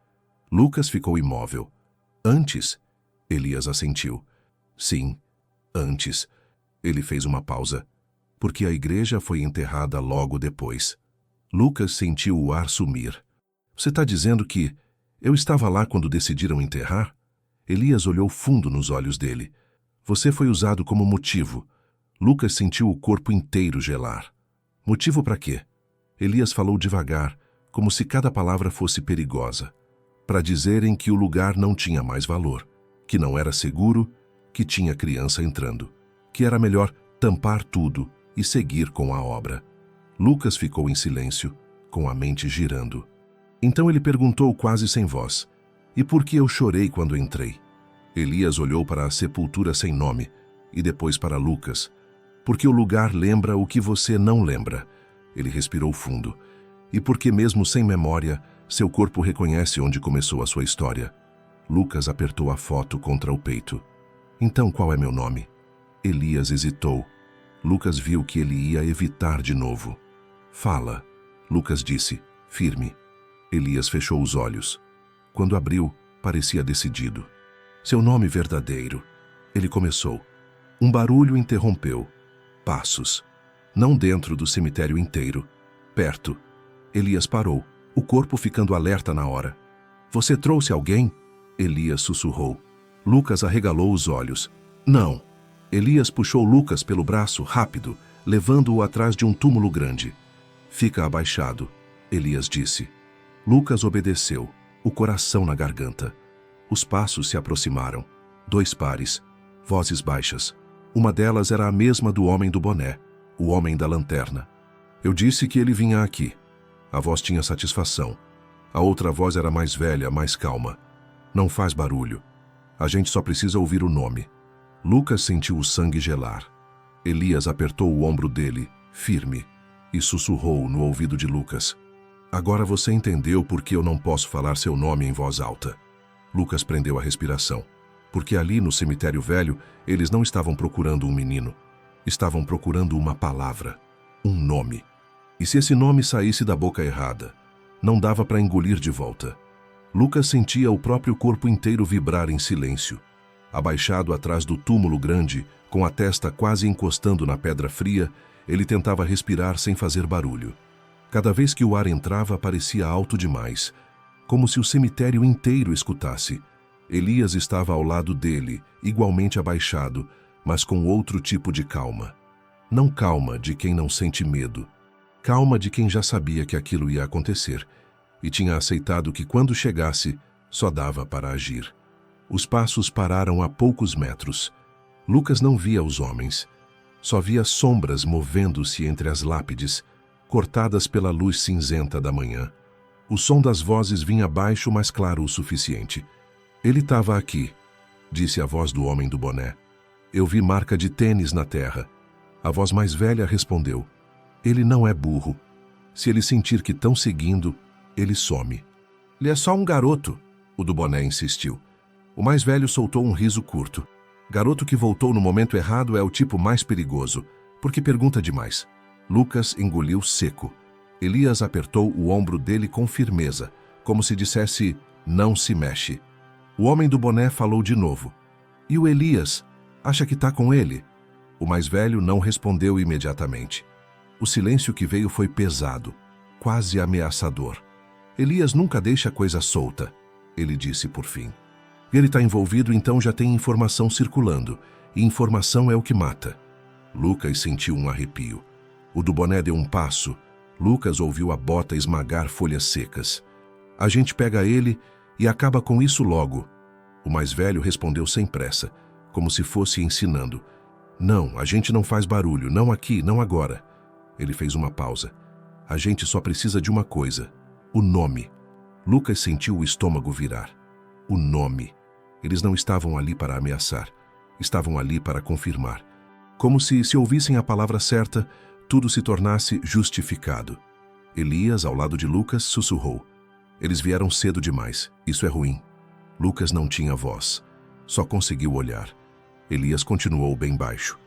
Lucas ficou imóvel. Antes? Elias assentiu. Sim, antes. Ele fez uma pausa. Porque a igreja foi enterrada logo depois. Lucas sentiu o ar sumir. Você está dizendo que eu estava lá quando decidiram enterrar? Elias olhou fundo nos olhos dele. Você foi usado como motivo. Lucas sentiu o corpo inteiro gelar. Motivo para quê? Elias falou devagar, como se cada palavra fosse perigosa. Para dizerem que o lugar não tinha mais valor, que não era seguro, que tinha criança entrando, que era melhor tampar tudo e seguir com a obra. Lucas ficou em silêncio, com a mente girando. Então ele perguntou quase sem voz, e por que eu chorei quando entrei? Elias olhou para a sepultura sem nome, e depois para Lucas. Porque o lugar lembra o que você não lembra. Ele respirou fundo. E porque mesmo sem memória, seu corpo reconhece onde começou a sua história. Lucas apertou a foto contra o peito. Então qual é meu nome? Elias hesitou. Lucas viu que ele ia evitar de novo. Fala, Lucas disse, firme. Elias fechou os olhos. Quando abriu, parecia decidido. Seu nome verdadeiro. Ele começou. Um barulho interrompeu. Passos. Não dentro do cemitério inteiro. Perto. Elias parou, o corpo ficando alerta na hora. Você trouxe alguém? Elias sussurrou. Lucas arregalou os olhos. Não. Elias puxou Lucas pelo braço, rápido, levando-o atrás de um túmulo grande. Fica abaixado, Elias disse. Lucas obedeceu, o coração na garganta. Os passos se aproximaram. 2 pares, vozes baixas. Uma delas era a mesma do homem do boné, o homem da lanterna. Eu disse que ele vinha aqui. A voz tinha satisfação. A outra voz era mais velha, mais calma. Não faz barulho. A gente só precisa ouvir o nome. Lucas sentiu o sangue gelar. Elias apertou o ombro dele, firme, e sussurrou no ouvido de Lucas. Agora você entendeu por que eu não posso falar seu nome em voz alta. Lucas prendeu a respiração. Porque ali no cemitério velho, eles não estavam procurando um menino. Estavam procurando uma palavra, um nome. E se esse nome saísse da boca errada, não dava para engolir de volta. Lucas sentia o próprio corpo inteiro vibrar em silêncio. Abaixado atrás do túmulo grande, com a testa quase encostando na pedra fria, ele tentava respirar sem fazer barulho. Cada vez que o ar entrava, parecia alto demais, como se o cemitério inteiro escutasse. Elias estava ao lado dele, igualmente abaixado, mas com outro tipo de calma. Não calma de quem não sente medo. Calma de quem já sabia que aquilo ia acontecer e tinha aceitado que quando chegasse, só dava para agir. Os passos pararam a poucos metros. Lucas não via os homens. Só via sombras movendo-se entre as lápides, cortadas pela luz cinzenta da manhã. O som das vozes vinha baixo, mas claro o suficiente. Ele estava aqui, disse a voz do homem do boné. Eu vi marca de tênis na terra. A voz mais velha respondeu: ele não é burro. Se ele sentir que estão seguindo, ele some. Ele é só um garoto, o do boné insistiu. O mais velho soltou um riso curto. Garoto que voltou no momento errado é o tipo mais perigoso, porque pergunta demais. Lucas engoliu seco. Elias apertou o ombro dele com firmeza, como se dissesse: não se mexe. O homem do boné falou de novo. E o Elias? Acha que está com ele? O mais velho não respondeu imediatamente. O silêncio que veio foi pesado, quase ameaçador. Elias nunca deixa a coisa solta, ele disse por fim. Ele está envolvido, então já tem informação circulando, e informação é o que mata. Lucas sentiu um arrepio. O do boné deu um passo. Lucas ouviu a bota esmagar folhas secas. A gente pega ele e acaba com isso logo. O mais velho respondeu sem pressa, como se fosse ensinando. Não, a gente não faz barulho, não aqui, não agora. Ele fez uma pausa. A gente só precisa de uma coisa: o nome. Lucas sentiu o estômago virar. O nome. Eles não estavam ali para ameaçar. Estavam ali para confirmar. Como se ouvissem a palavra certa, tudo se tornasse justificado. Elias, ao lado de Lucas, sussurrou. Eles vieram cedo demais. Isso é ruim. Lucas não tinha voz. Só conseguiu olhar. Elias continuou bem baixo.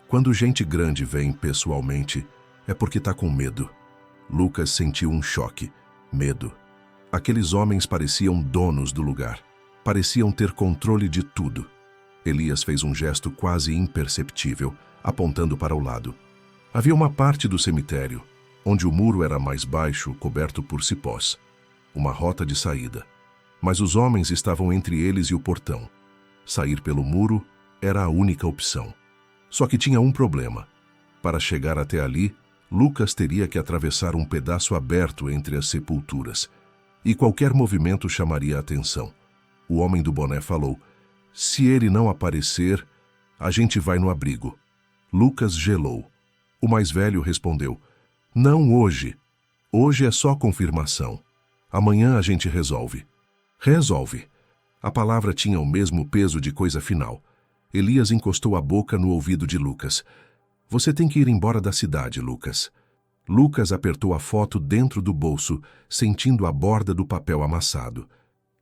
Quando gente grande vem pessoalmente, é porque está com medo. Lucas sentiu um choque. Medo. Aqueles homens pareciam donos do lugar. Pareciam ter controle de tudo. Elias fez um gesto quase imperceptível, apontando para o lado. Havia uma parte do cemitério, onde o muro era mais baixo, coberto por cipós. Uma rota de saída. Mas os homens estavam entre eles e o portão. Sair pelo muro era a única opção. Só que tinha um problema. Para chegar até ali, Lucas teria que atravessar um pedaço aberto entre as sepulturas. E qualquer movimento chamaria a atenção. O homem do boné falou: se ele não aparecer, a gente vai no abrigo. Lucas gelou. O mais velho respondeu: não hoje. Hoje é só confirmação. Amanhã a gente resolve. Resolve. A palavra tinha o mesmo peso de coisa final. Elias encostou a boca no ouvido de Lucas. Você tem que ir embora da cidade, Lucas. Lucas apertou a foto dentro do bolso, sentindo a borda do papel amassado.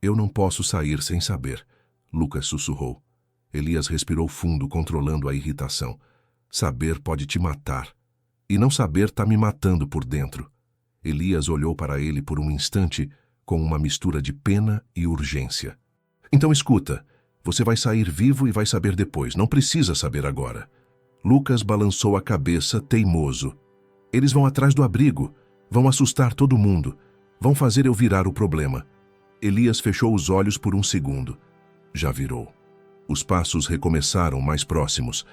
Eu não posso sair sem saber, Lucas sussurrou. Elias respirou fundo, controlando a irritação. Saber pode te matar. E não saber está me matando por dentro. Elias olhou para ele por um instante, com uma mistura de pena e urgência. Então escuta, você vai sair vivo e vai saber depois, não precisa saber agora. Lucas balançou a cabeça, teimoso. Eles vão atrás do abrigo, vão assustar todo mundo, vão fazer eu virar o problema. Elias fechou os olhos por um segundo. Já virou. Os passos recomeçaram mais próximos.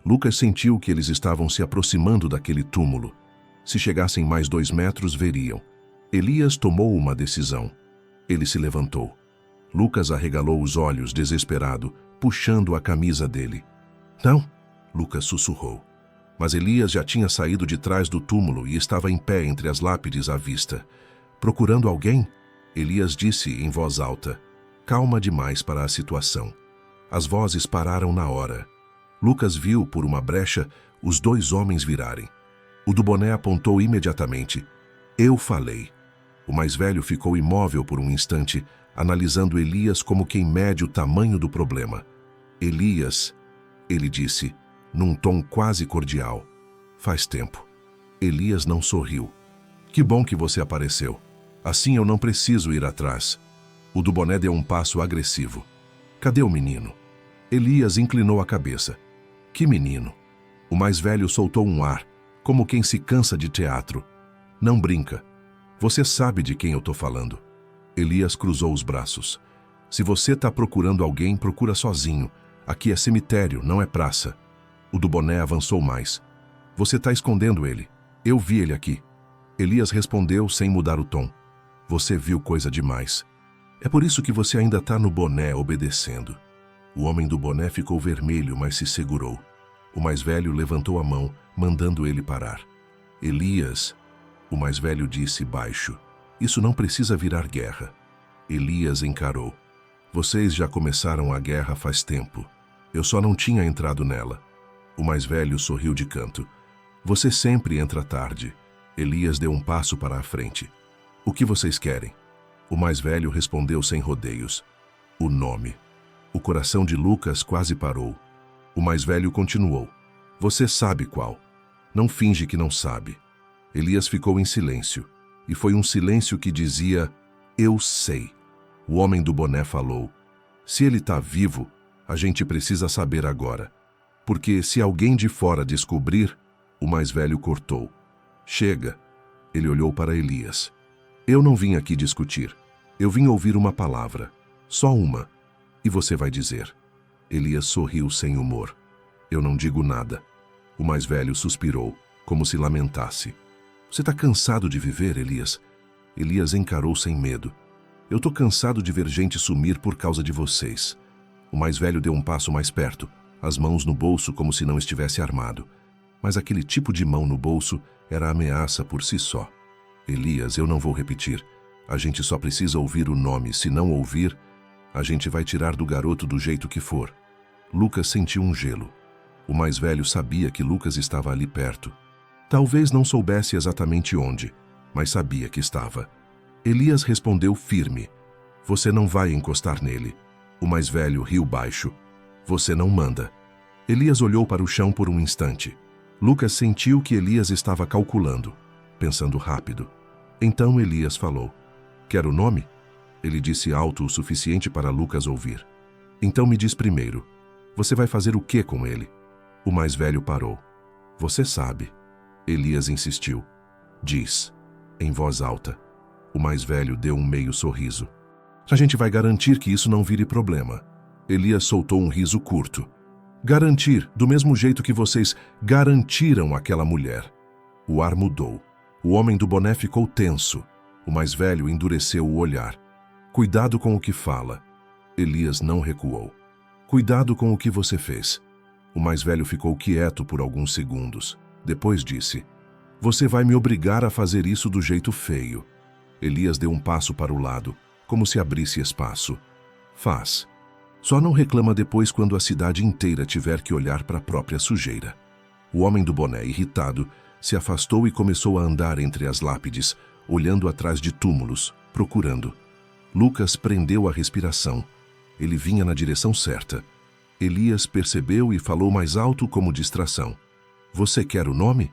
Lucas sentiu que eles estavam se aproximando daquele túmulo. Se chegassem mais 2 metros, veriam. Elias tomou uma decisão. Ele se levantou. Lucas arregalou os olhos, desesperado, puxando a camisa dele. Não, Lucas sussurrou. Mas Elias já tinha saído de trás do túmulo e estava em pé entre as lápides à vista. Procurando alguém? Elias disse em voz alta. Calma demais para a situação. As vozes pararam na hora. Lucas viu, por uma brecha, os 2 homens virarem. O do boné apontou imediatamente. Eu falei. O mais velho ficou imóvel por um instante, analisando Elias como quem mede o tamanho do problema. Elias, ele disse, num tom quase cordial. Faz tempo. Elias não sorriu. Que bom que você apareceu. Assim eu não preciso ir atrás. O do boné deu um passo agressivo. Cadê o menino? Elias inclinou a cabeça. Que menino? O mais velho soltou um ar, como quem se cansa de teatro. Não brinca. Você sabe de quem eu estou falando. Elias cruzou os braços. Se você está procurando alguém, procura sozinho. Aqui é cemitério, não é praça. O do boné avançou mais. Você está escondendo ele. Eu vi ele aqui. Elias respondeu sem mudar o tom. Você viu coisa demais. É por isso que você ainda está no boné obedecendo. O homem do boné ficou vermelho, mas se segurou. O mais velho levantou a mão, mandando ele parar. Elias, o mais velho disse baixo, isso não precisa virar guerra. Elias encarou. Vocês já começaram a guerra faz tempo. Eu só não tinha entrado nela. O mais velho sorriu de canto. Você sempre entra tarde. Elias deu um passo para a frente. O que vocês querem? O mais velho respondeu sem rodeios. O nome. O coração de Lucas quase parou. O mais velho continuou. Você sabe qual. Não finge que não sabe. Elias ficou em silêncio. E foi um silêncio que dizia, eu sei. O homem do boné falou. Se ele está vivo, a gente precisa saber agora. Porque se alguém de fora descobrir, o mais velho cortou. Chega. Ele olhou para Elias. Eu não vim aqui discutir. Eu vim ouvir uma palavra. Só uma. E você vai dizer. Elias sorriu sem humor. Eu não digo nada. O mais velho suspirou, como se lamentasse. Você está cansado de viver, Elias? Elias encarou sem medo. Eu estou cansado de ver gente sumir por causa de vocês. O mais velho deu um passo mais perto, as mãos no bolso como se não estivesse armado. Mas aquele tipo de mão no bolso era ameaça por si só. Elias, eu não vou repetir. A gente só precisa ouvir o nome. Se não ouvir, a gente vai tirar do garoto do jeito que for. Lucas sentiu um gelo. O mais velho sabia que Lucas estava ali perto. Talvez não soubesse exatamente onde, mas sabia que estava. Elias respondeu firme. Você não vai encostar nele. O mais velho riu baixo. Você não manda. Elias olhou para o chão por um instante. Lucas sentiu que Elias estava calculando, pensando rápido. Então Elias falou. Quer o nome? Ele disse alto o suficiente para Lucas ouvir. Então me diz primeiro. Você vai fazer o que com ele? O mais velho parou. Você sabe. Elias insistiu. Diz, em voz alta. O mais velho deu um meio sorriso. A gente vai garantir que isso não vire problema. Elias soltou um riso curto. Garantir, do mesmo jeito que vocês garantiram aquela mulher. O ar mudou. O homem do boné ficou tenso. O mais velho endureceu o olhar. Cuidado com o que fala. Elias não recuou. Cuidado com o que você fez. O mais velho ficou quieto por alguns segundos. Depois disse, você vai me obrigar a fazer isso do jeito feio. Elias deu um passo para o lado, como se abrisse espaço. Faz. Só não reclama depois quando a cidade inteira tiver que olhar para a própria sujeira. O homem do boné, irritado, se afastou e começou a andar entre as lápides, olhando atrás de túmulos, procurando. Lucas prendeu a respiração. Ele vinha na direção certa. Elias percebeu e falou mais alto como distração. Você quer o nome?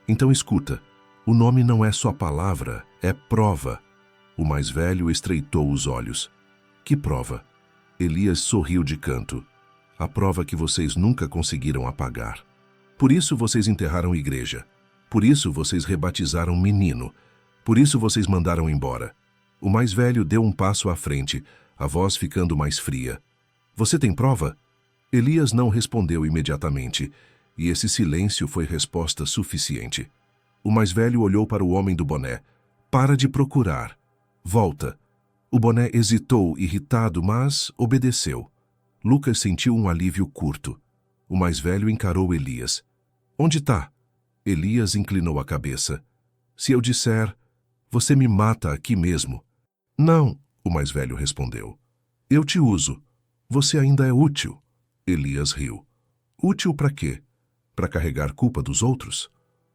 Então escuta. O nome não é só palavra, é prova. O mais velho estreitou os olhos. Que prova? Elias sorriu de canto. A prova que vocês nunca conseguiram apagar. Por isso vocês enterraram igreja. Por isso vocês rebatizaram menino. Por isso vocês mandaram embora. O mais velho deu um passo à frente, a voz ficando mais fria. Você tem prova? Elias não respondeu imediatamente, e esse silêncio foi resposta suficiente. O mais velho olhou para o homem do boné. Para de procurar. Volta. O boné hesitou, irritado, mas obedeceu. Lucas sentiu um alívio curto. O mais velho encarou Elias. Onde está? Elias inclinou a cabeça. Se eu disser, você me mata aqui mesmo. Não, o mais velho respondeu. Eu te uso. Você ainda é útil. Elias riu. Útil para quê? Para carregar culpa dos outros?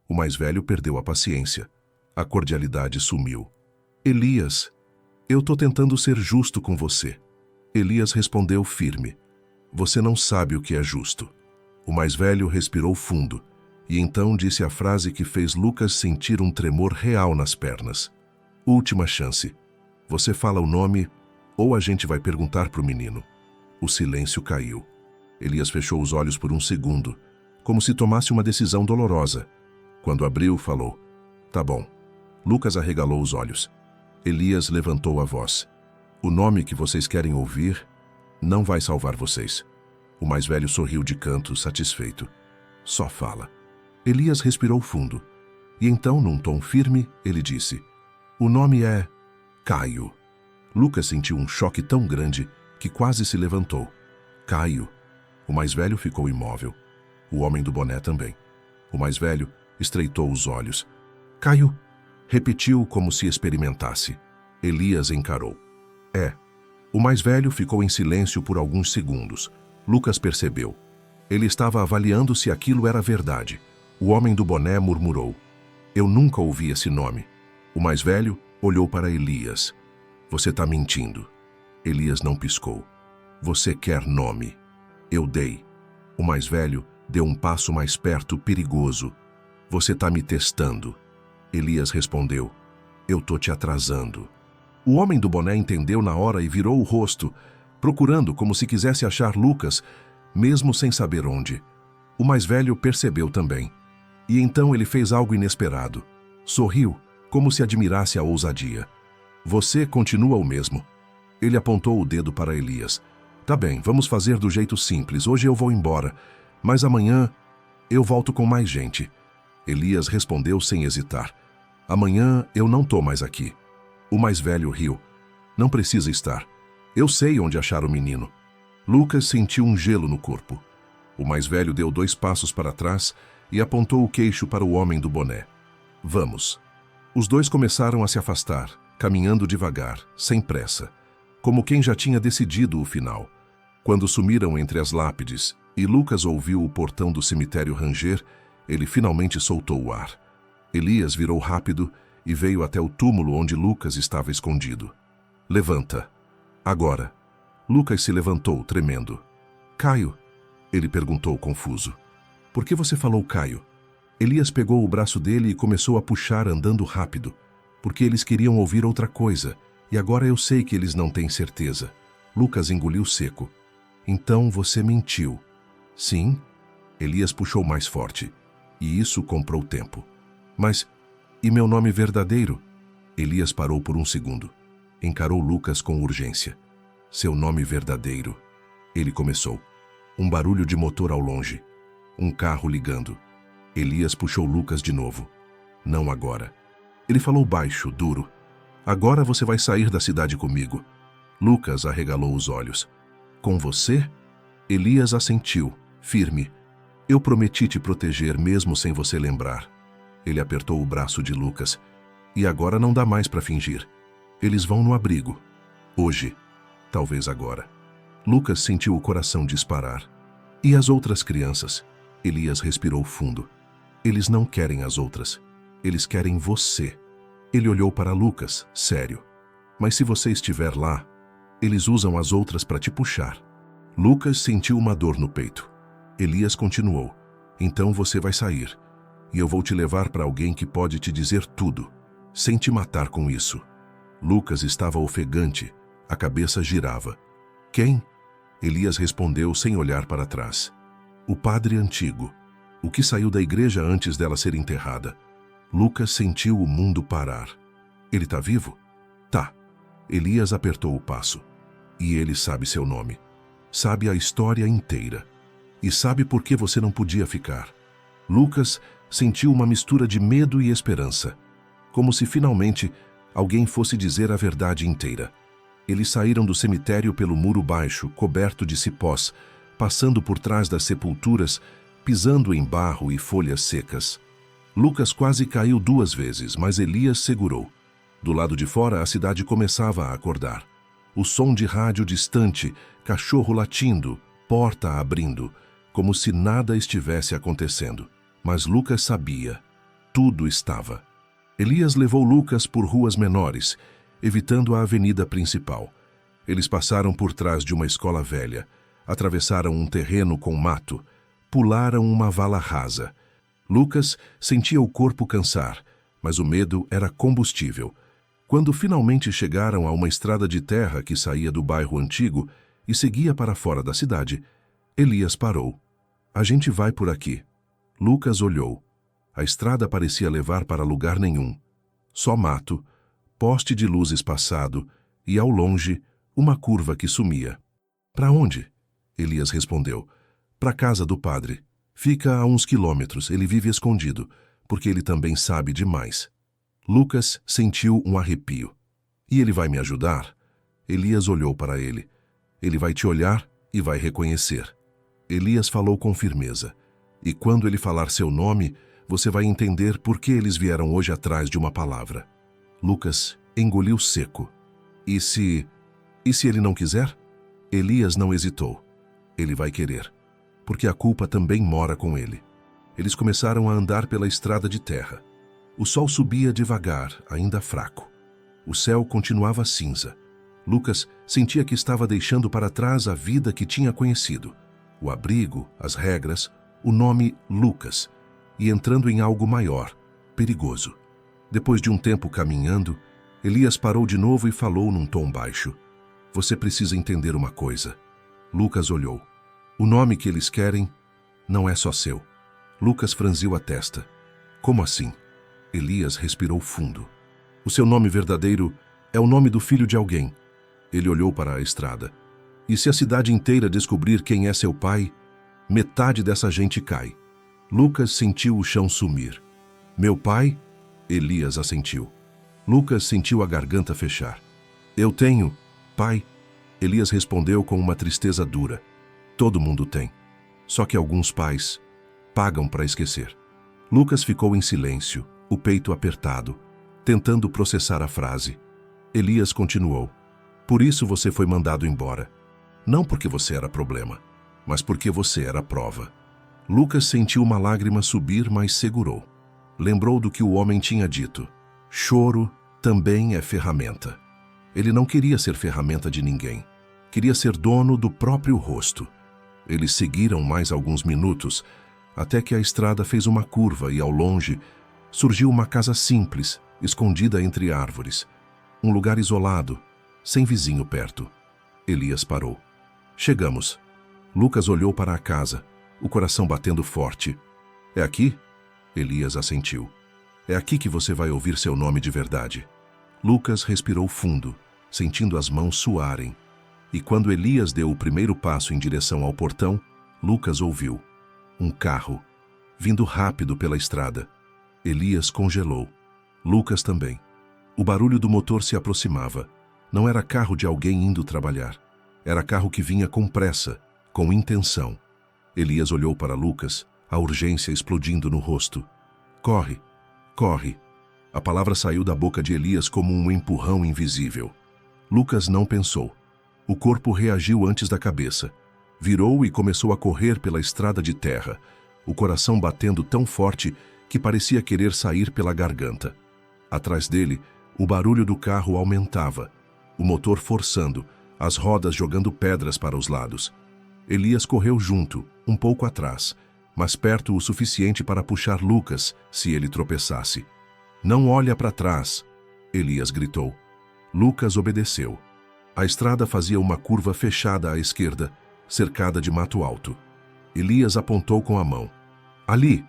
O mais velho perdeu a paciência. A cordialidade sumiu. Elias, eu estou tentando ser justo com você. Elias respondeu firme. Você não sabe o que é justo. O mais velho respirou fundo e então disse a frase que fez Lucas sentir um tremor real nas pernas. Última chance. Você fala o nome ou a gente vai perguntar para o menino. O silêncio caiu. Elias fechou os olhos por um segundo, como se tomasse uma decisão dolorosa. Quando abriu, falou. Tá bom. Lucas arregalou os olhos. Elias levantou a voz. O nome que vocês querem ouvir não vai salvar vocês. O mais velho sorriu de canto, satisfeito. Só fala. Elias respirou fundo. E então, num tom firme, ele disse. O nome é Caio. Lucas sentiu um choque tão grande que quase se levantou. Caio. O mais velho ficou imóvel. O homem do boné também. O mais velho estreitou os olhos. Caio, repetiu como se experimentasse. Elias encarou. É. O mais velho ficou em silêncio por alguns segundos. Lucas percebeu. Ele estava avaliando se aquilo era verdade. O homem do boné murmurou: "Eu nunca ouvi esse nome." O mais velho olhou para Elias. "Você está mentindo." Elias não piscou. "Você quer nome?" "Eu dei." O mais velho deu um passo mais perto, perigoso. "Você está me testando." Elias respondeu: "Eu tô te atrasando." O homem do boné entendeu na hora e virou o rosto, procurando como se quisesse achar Lucas, mesmo sem saber onde. O mais velho percebeu também. E então ele fez algo inesperado. Sorriu, como se admirasse a ousadia. "Você continua o mesmo." Ele apontou o dedo para Elias. "Tá bem, vamos fazer do jeito simples. Hoje eu vou embora, mas amanhã eu volto com mais gente." Elias respondeu sem hesitar: "Amanhã eu não tô mais aqui." O mais velho riu. "Não precisa estar. Eu sei onde achar o menino." Lucas sentiu um gelo no corpo. O mais velho deu 2 passos para trás e apontou o queixo para o homem do boné. "Vamos." Os dois começaram a se afastar, caminhando devagar, sem pressa, como quem já tinha decidido o final. Quando sumiram entre as lápides e Lucas ouviu o portão do cemitério ranger, ele finalmente soltou o ar. Elias virou rápido e veio até o túmulo onde Lucas estava escondido. "Levanta." "Agora." Lucas se levantou, tremendo. "Caio?" Ele perguntou, confuso. "Por que você falou Caio?" Elias pegou o braço dele e começou a puxar andando rápido, porque eles queriam ouvir outra coisa, e agora eu sei que eles não têm certeza. Lucas engoliu seco. "Então você mentiu." "Sim." Elias puxou mais forte. E isso comprou tempo. "Mas, e meu nome verdadeiro?" Elias parou por um segundo. Encarou Lucas com urgência. "Seu nome verdadeiro." Ele começou. Um barulho de motor ao longe. Um carro ligando. Elias puxou Lucas de novo. "Não agora." Ele falou baixo, duro. "Agora você vai sair da cidade comigo." Lucas arregalou os olhos. "Com você?" Elias assentiu, firme. "Eu prometi te proteger mesmo sem você lembrar." Ele apertou o braço de Lucas. "E agora não dá mais para fingir. Eles vão no abrigo. Hoje. Talvez agora." Lucas sentiu o coração disparar. "E as outras crianças?" Elias respirou fundo. "Eles não querem as outras. Eles querem você." Ele olhou para Lucas, sério. "Mas se você estiver lá, eles usam as outras para te puxar." Lucas sentiu uma dor no peito. Elias continuou. "Então você vai sair. E eu vou te levar para alguém que pode te dizer tudo, sem te matar com isso." Lucas estava ofegante. A cabeça girava. "Quem?" Elias respondeu sem olhar para trás. "O padre antigo. O que saiu da igreja antes dela ser enterrada." Lucas sentiu o mundo parar. "Ele está vivo?" "Tá." Elias apertou o passo. "E ele sabe seu nome. Sabe a história inteira. E sabe por que você não podia ficar." Lucas sentiu uma mistura de medo e esperança. Como se finalmente alguém fosse dizer a verdade inteira. Eles saíram do cemitério pelo muro baixo, coberto de cipós, passando por trás das sepulturas, pisando em barro e folhas secas. Lucas quase caiu 2 vezes, mas Elias segurou. Do lado de fora, a cidade começava a acordar. O som de rádio distante, cachorro latindo, porta abrindo, como se nada estivesse acontecendo. Mas Lucas sabia. Tudo estava. Elias levou Lucas por ruas menores, evitando a avenida principal. Eles passaram por trás de uma escola velha, atravessaram um terreno com mato, pularam uma vala rasa. Lucas sentia o corpo cansar, mas o medo era combustível. Quando finalmente chegaram a uma estrada de terra que saía do bairro antigo e seguia para fora da cidade, Elias parou. "A gente vai por aqui." Lucas olhou. A estrada parecia levar para lugar nenhum. Só mato, poste de luz espaçado e, ao longe, uma curva que sumia. "Para onde?" Elias respondeu. "Para a casa do padre. Fica a uns quilômetros, ele vive escondido, porque ele também sabe demais." Lucas sentiu um arrepio. "E ele vai me ajudar?" Elias olhou para ele. "Ele vai te olhar e vai reconhecer." Elias falou com firmeza. "E quando ele falar seu nome, você vai entender por que eles vieram hoje atrás de uma palavra." Lucas engoliu seco. E se ele não quiser?" Elias não hesitou. "Ele vai querer. porque a culpa também mora com ele. Eles começaram a andar pela estrada de terra. O sol subia devagar, ainda fraco. O céu continuava cinza. Lucas sentia que estava deixando para trás a vida que tinha conhecido, o abrigo, as regras, o nome Lucas, e entrando em algo maior, perigoso. Depois de um tempo caminhando, Elias parou de novo e falou num tom baixo: "Você precisa entender uma coisa." Lucas olhou. "O nome que eles querem não é só seu." Lucas franziu a testa. "Como assim?" Elias respirou fundo. "O seu nome verdadeiro é o nome do filho de alguém." Ele olhou para a estrada. "E se a cidade inteira descobrir quem é seu pai, metade dessa gente cai." Lucas sentiu o chão sumir. "Meu pai?" Elias assentiu. Lucas sentiu a garganta fechar. "Eu tenho, pai." Elias respondeu com uma tristeza dura. "Todo mundo tem. Só que alguns pais pagam para esquecer." Lucas ficou em silêncio, o peito apertado, tentando processar a frase. Elias continuou: "Por isso você foi mandado embora. Não porque você era problema, mas porque você era prova." Lucas sentiu uma lágrima subir, mas segurou. Lembrou do que o homem tinha dito: choro também é ferramenta. Ele não queria ser ferramenta de ninguém. Queria ser dono do próprio rosto. Eles seguiram mais alguns minutos, até que a estrada fez uma curva e, ao longe, surgiu uma casa simples, escondida entre árvores. Um lugar isolado, sem vizinho perto. Elias parou. "Chegamos." Lucas olhou para a casa, o coração batendo forte. "É aqui?" Elias assentiu. "É aqui que você vai ouvir seu nome de verdade." Lucas respirou fundo, sentindo as mãos suarem. E quando Elias deu o primeiro passo em direção ao portão, Lucas ouviu um carro vindo rápido pela estrada. Elias congelou. Lucas também. O barulho do motor se aproximava. Não era carro de alguém indo trabalhar. Era carro que vinha com pressa, com intenção. Elias olhou para Lucas, a urgência explodindo no rosto. "Corre, corre." A palavra saiu da boca de Elias como um empurrão invisível. Lucas não pensou. O corpo reagiu antes da cabeça. Virou e começou a correr pela estrada de terra, o coração batendo tão forte que parecia querer sair pela garganta. Atrás dele, o barulho do carro aumentava, o motor forçando, as rodas jogando pedras para os lados. Elias correu junto, um pouco atrás, mas perto o suficiente para puxar Lucas se ele tropeçasse. "Não olha para trás!" Elias gritou. Lucas obedeceu. A estrada fazia uma curva fechada à esquerda, cercada de mato alto. Elias apontou com a mão. "Ali!"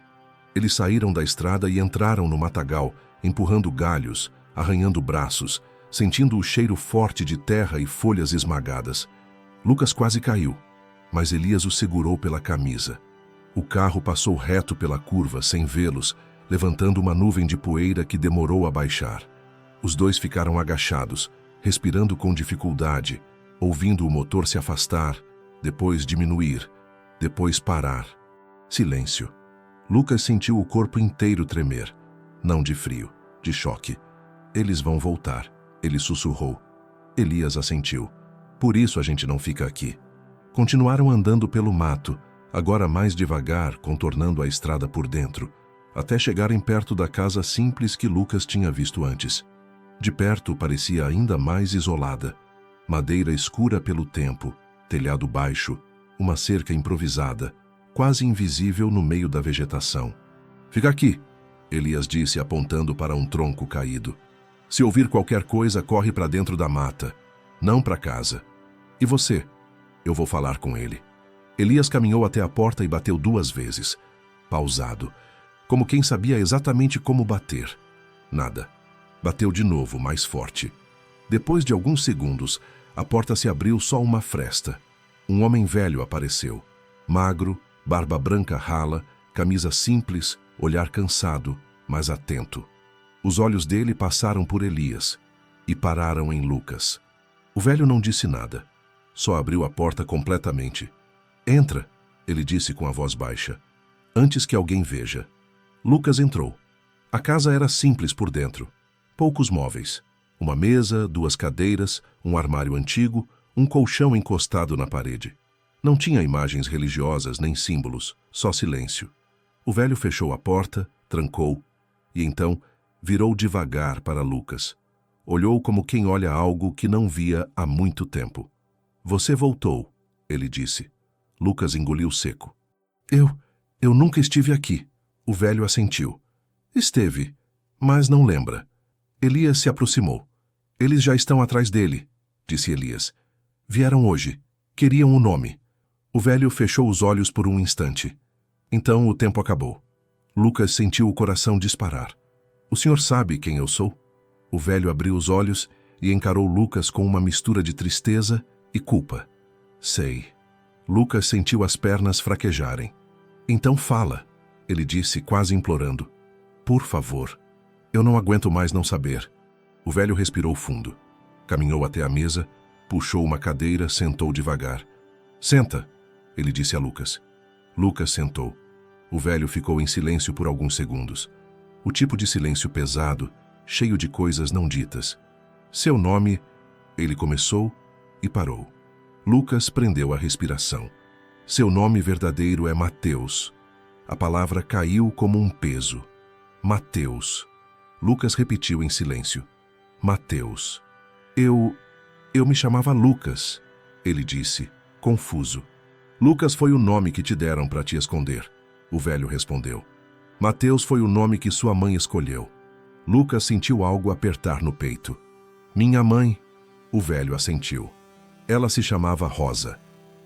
Eles saíram da estrada e entraram no matagal, empurrando galhos, arranhando braços, sentindo o cheiro forte de terra e folhas esmagadas. Lucas quase caiu, mas Elias o segurou pela camisa. O carro passou reto pela curva, sem vê-los, levantando uma nuvem de poeira que demorou a baixar. Os dois ficaram agachados, respirando com dificuldade, ouvindo o motor se afastar, depois diminuir, depois parar. Silêncio. Lucas sentiu o corpo inteiro tremer. Não de frio, de choque. "Eles vão voltar," ele sussurrou. Elias assentiu. "Por isso a gente não fica aqui." Continuaram andando pelo mato, agora mais devagar, contornando a estrada por dentro, até chegarem perto da casa simples que Lucas tinha visto antes. De perto parecia ainda mais isolada. Madeira escura pelo tempo, telhado baixo, uma cerca improvisada, quase invisível no meio da vegetação. "Fica aqui," Elias disse apontando para um tronco caído. "Se ouvir qualquer coisa, corre para dentro da mata, não para casa. E você?" "Eu vou falar com ele." Elias caminhou até a porta e bateu 2 vezes, pausado, como quem sabia exatamente como bater. Nada. Bateu de novo, mais forte. Depois de alguns segundos, a porta se abriu só uma fresta. Um homem velho apareceu. Magro, barba branca rala, camisa simples, olhar cansado, mas atento. Os olhos dele passaram por Elias e pararam em Lucas. O velho não disse nada, só abriu a porta completamente. "Entra," ele disse com a voz baixa, "antes que alguém veja." Lucas entrou. A casa era simples por dentro. Poucos móveis. Uma mesa, 2 cadeiras, um armário antigo, um colchão encostado na parede. Não tinha imagens religiosas nem símbolos, só silêncio. O velho fechou a porta, trancou, e então virou devagar para Lucas. Olhou como quem olha algo que não via há muito tempo. Você voltou, ele disse. Lucas engoliu seco. Eu nunca estive aqui. O velho assentiu. Esteve, mas não lembra. Elias se aproximou. Eles já estão atrás dele, disse Elias. Vieram hoje. Queriam o nome. O velho fechou os olhos por um instante. Então o tempo acabou. Lucas sentiu o coração disparar. O senhor sabe quem eu sou? O velho abriu os olhos e encarou Lucas com uma mistura de tristeza e culpa. Sei. Lucas sentiu as pernas fraquejarem. Então fala, ele disse quase implorando. Por favor. Eu não aguento mais não saber. O velho respirou fundo. Caminhou até a mesa, puxou uma cadeira, sentou devagar. Senta, ele disse a Lucas. Lucas sentou. O velho ficou em silêncio por alguns segundos. O tipo de silêncio pesado, cheio de coisas não ditas. Seu nome, ele começou e parou. Lucas prendeu a respiração. Seu nome verdadeiro é Mateus. A palavra caiu como um peso. Mateus. Lucas repetiu em silêncio. Mateus. Eu me chamava Lucas, ele disse, confuso. Lucas foi o nome que te deram para te esconder, o velho respondeu. Mateus foi o nome que sua mãe escolheu. Lucas sentiu algo apertar no peito. Minha mãe, o velho assentiu. Ela se chamava Rosa.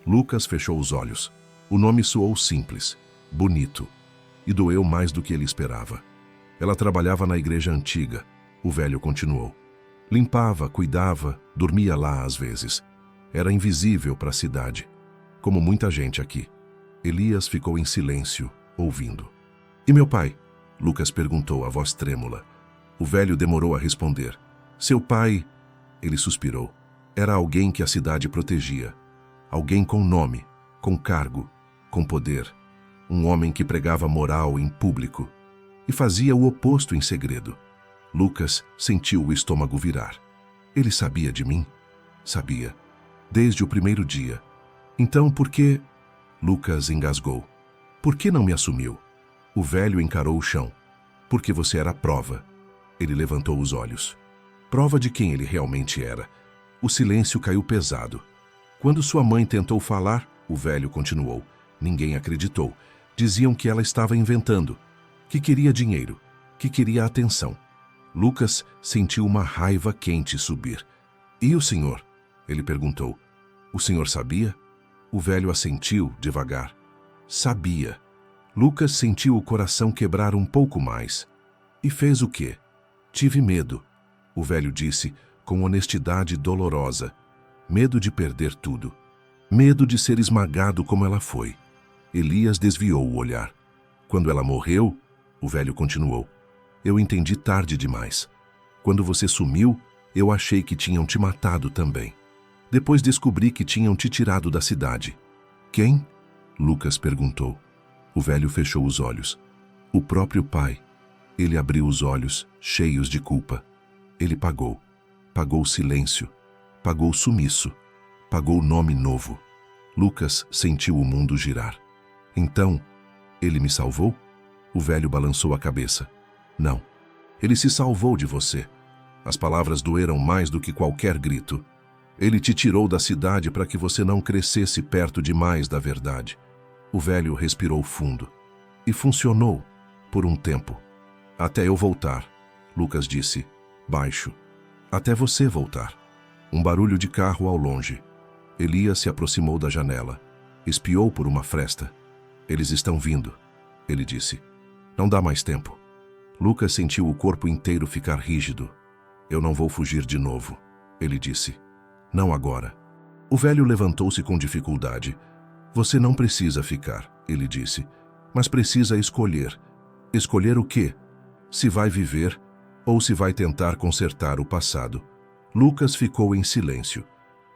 Lucas fechou os olhos. O nome soou simples, bonito, e doeu mais do que ele esperava. Ela trabalhava na igreja antiga, o velho continuou. Limpava, cuidava, dormia lá às vezes. Era invisível para a cidade, como muita gente aqui. Elias ficou em silêncio, ouvindo. E meu pai? Lucas perguntou, a voz trêmula. O velho demorou a responder. Seu pai, ele suspirou. Era alguém que a cidade protegia. Alguém com nome, com cargo, com poder. Um homem que pregava moral em público e fazia o oposto em segredo. Lucas sentiu o estômago virar. Ele sabia de mim? Sabia. Desde o primeiro dia. Então por que... Lucas engasgou. Por que não me assumiu? O velho encarou o chão. Porque você era a prova. Ele levantou os olhos. Prova de quem ele realmente era. O silêncio caiu pesado. Quando sua mãe tentou falar, o velho continuou. Ninguém acreditou. Diziam que ela estava inventando, que queria dinheiro, que queria atenção. Lucas sentiu uma raiva quente subir. E o senhor? Ele perguntou. O senhor sabia? O velho assentiu devagar. Sabia. Lucas sentiu o coração quebrar um pouco mais. E fez o quê? Tive medo, o velho disse com honestidade dolorosa. Medo de perder tudo. Medo de ser esmagado como ela foi. Elias desviou o olhar. Quando ela morreu, o velho continuou. Eu entendi tarde demais. Quando você sumiu, eu achei que tinham te matado também. Depois descobri que tinham te tirado da cidade. Quem? Lucas perguntou. O velho fechou os olhos. O próprio pai. Ele abriu os olhos, cheios de culpa. Ele pagou. Pagou o silêncio. Pagou o sumiço. Pagou o nome novo. Lucas sentiu o mundo girar. Então, ele me salvou? O velho balançou a cabeça. Não. Ele se salvou de você. As palavras doeram mais do que qualquer grito. Ele te tirou da cidade para que você não crescesse perto demais da verdade. O velho respirou fundo. E funcionou, por um tempo. Até eu voltar, Lucas disse, baixo. Até você voltar. Um barulho de carro ao longe. Elias se aproximou da janela. Espiou por uma fresta. Eles estão vindo, ele disse. Não dá mais tempo. Lucas sentiu o corpo inteiro ficar rígido. Eu não vou fugir de novo, ele disse. Não agora. O velho levantou-se com dificuldade. Você não precisa ficar, ele disse, mas precisa escolher. Escolher o quê? Se vai viver ou se vai tentar consertar o passado. Lucas ficou em silêncio.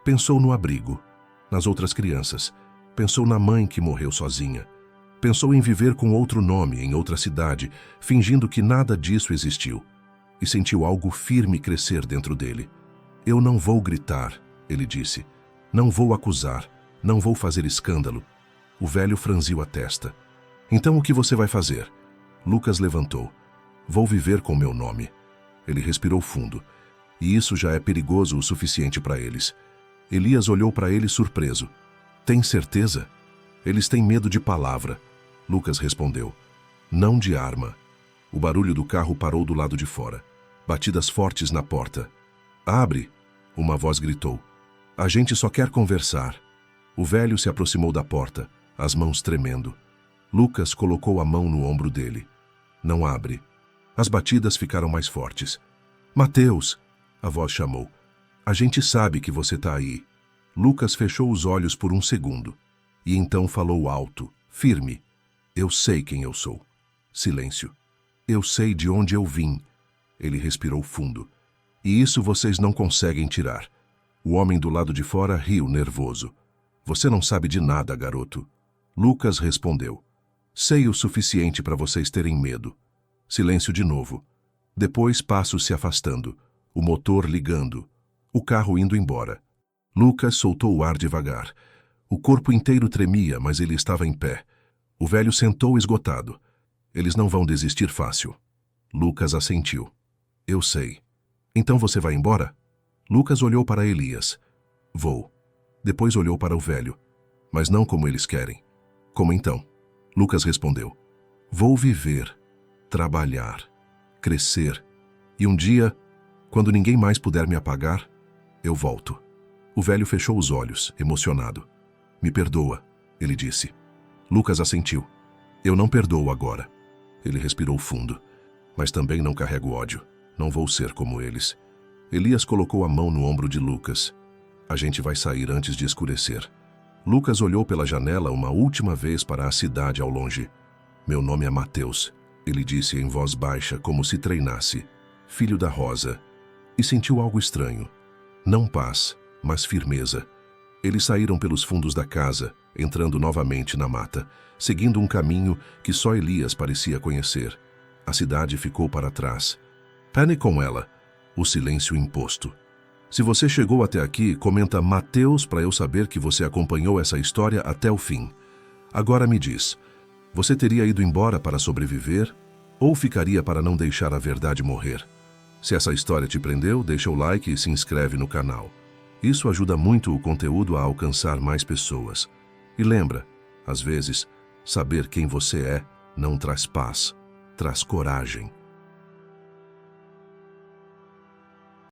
Pensou no abrigo, nas outras crianças. Pensou na mãe que morreu sozinha. Pensou em viver com outro nome, em outra cidade, fingindo que nada disso existiu. E sentiu algo firme crescer dentro dele. Eu não vou gritar, ele disse. Não vou acusar. Não vou fazer escândalo. O velho franziu a testa. Então o que você vai fazer? Lucas levantou. Vou viver com meu nome. Ele respirou fundo. E isso já é perigoso o suficiente para eles. Elias olhou para ele surpreso. Tem certeza? Eles têm medo de palavra. Lucas respondeu. Não de arma. O barulho do carro parou do lado de fora. Batidas fortes na porta. Abre! Uma voz gritou. A gente só quer conversar. O velho se aproximou da porta, as mãos tremendo. Lucas colocou a mão no ombro dele. Não abre. As batidas ficaram mais fortes. Mateus! A voz chamou. A gente sabe que você está aí. Lucas fechou os olhos por um segundo. E então falou alto, firme. Eu sei quem eu sou. Silêncio. Eu sei de onde eu vim. Ele respirou fundo. E isso vocês não conseguem tirar. O homem do lado de fora riu nervoso. Você não sabe de nada, garoto. Lucas respondeu. Sei o suficiente para vocês terem medo. Silêncio de novo. Depois passos se afastando. O motor ligando. O carro indo embora. Lucas soltou o ar devagar. O corpo inteiro tremia, mas ele estava em pé. O velho sentou esgotado. Eles não vão desistir fácil. Lucas assentiu. Eu sei. Então você vai embora? Lucas olhou para Elias. Vou. Depois olhou para o velho. Mas não como eles querem. Como então? Lucas respondeu. Vou viver, trabalhar, crescer. E um dia, quando ninguém mais puder me apagar, eu volto. O velho fechou os olhos, emocionado. Me perdoa, ele disse. Lucas assentiu. Eu não perdoo agora. Ele respirou fundo. Mas também não carrego ódio. Não vou ser como eles. Elias colocou a mão no ombro de Lucas. A gente vai sair antes de escurecer. Lucas olhou pela janela uma última vez para a cidade ao longe. Meu nome é Mateus, ele disse em voz baixa como se treinasse. Filho da Rosa. E sentiu algo estranho. Não paz, mas firmeza. Eles saíram pelos fundos da casa, entrando novamente na mata, seguindo um caminho que só Elias parecia conhecer. A cidade ficou para trás. Pane com ela. O silêncio imposto. Se você chegou até aqui, comenta Mateus para eu saber que você acompanhou essa história até o fim. Agora me diz, você teria ido embora para sobreviver ou ficaria para não deixar a verdade morrer? Se essa história te prendeu, deixa o like e se inscreve no canal. Isso ajuda muito o conteúdo a alcançar mais pessoas. E lembra, às vezes, saber quem você é não traz paz, traz coragem.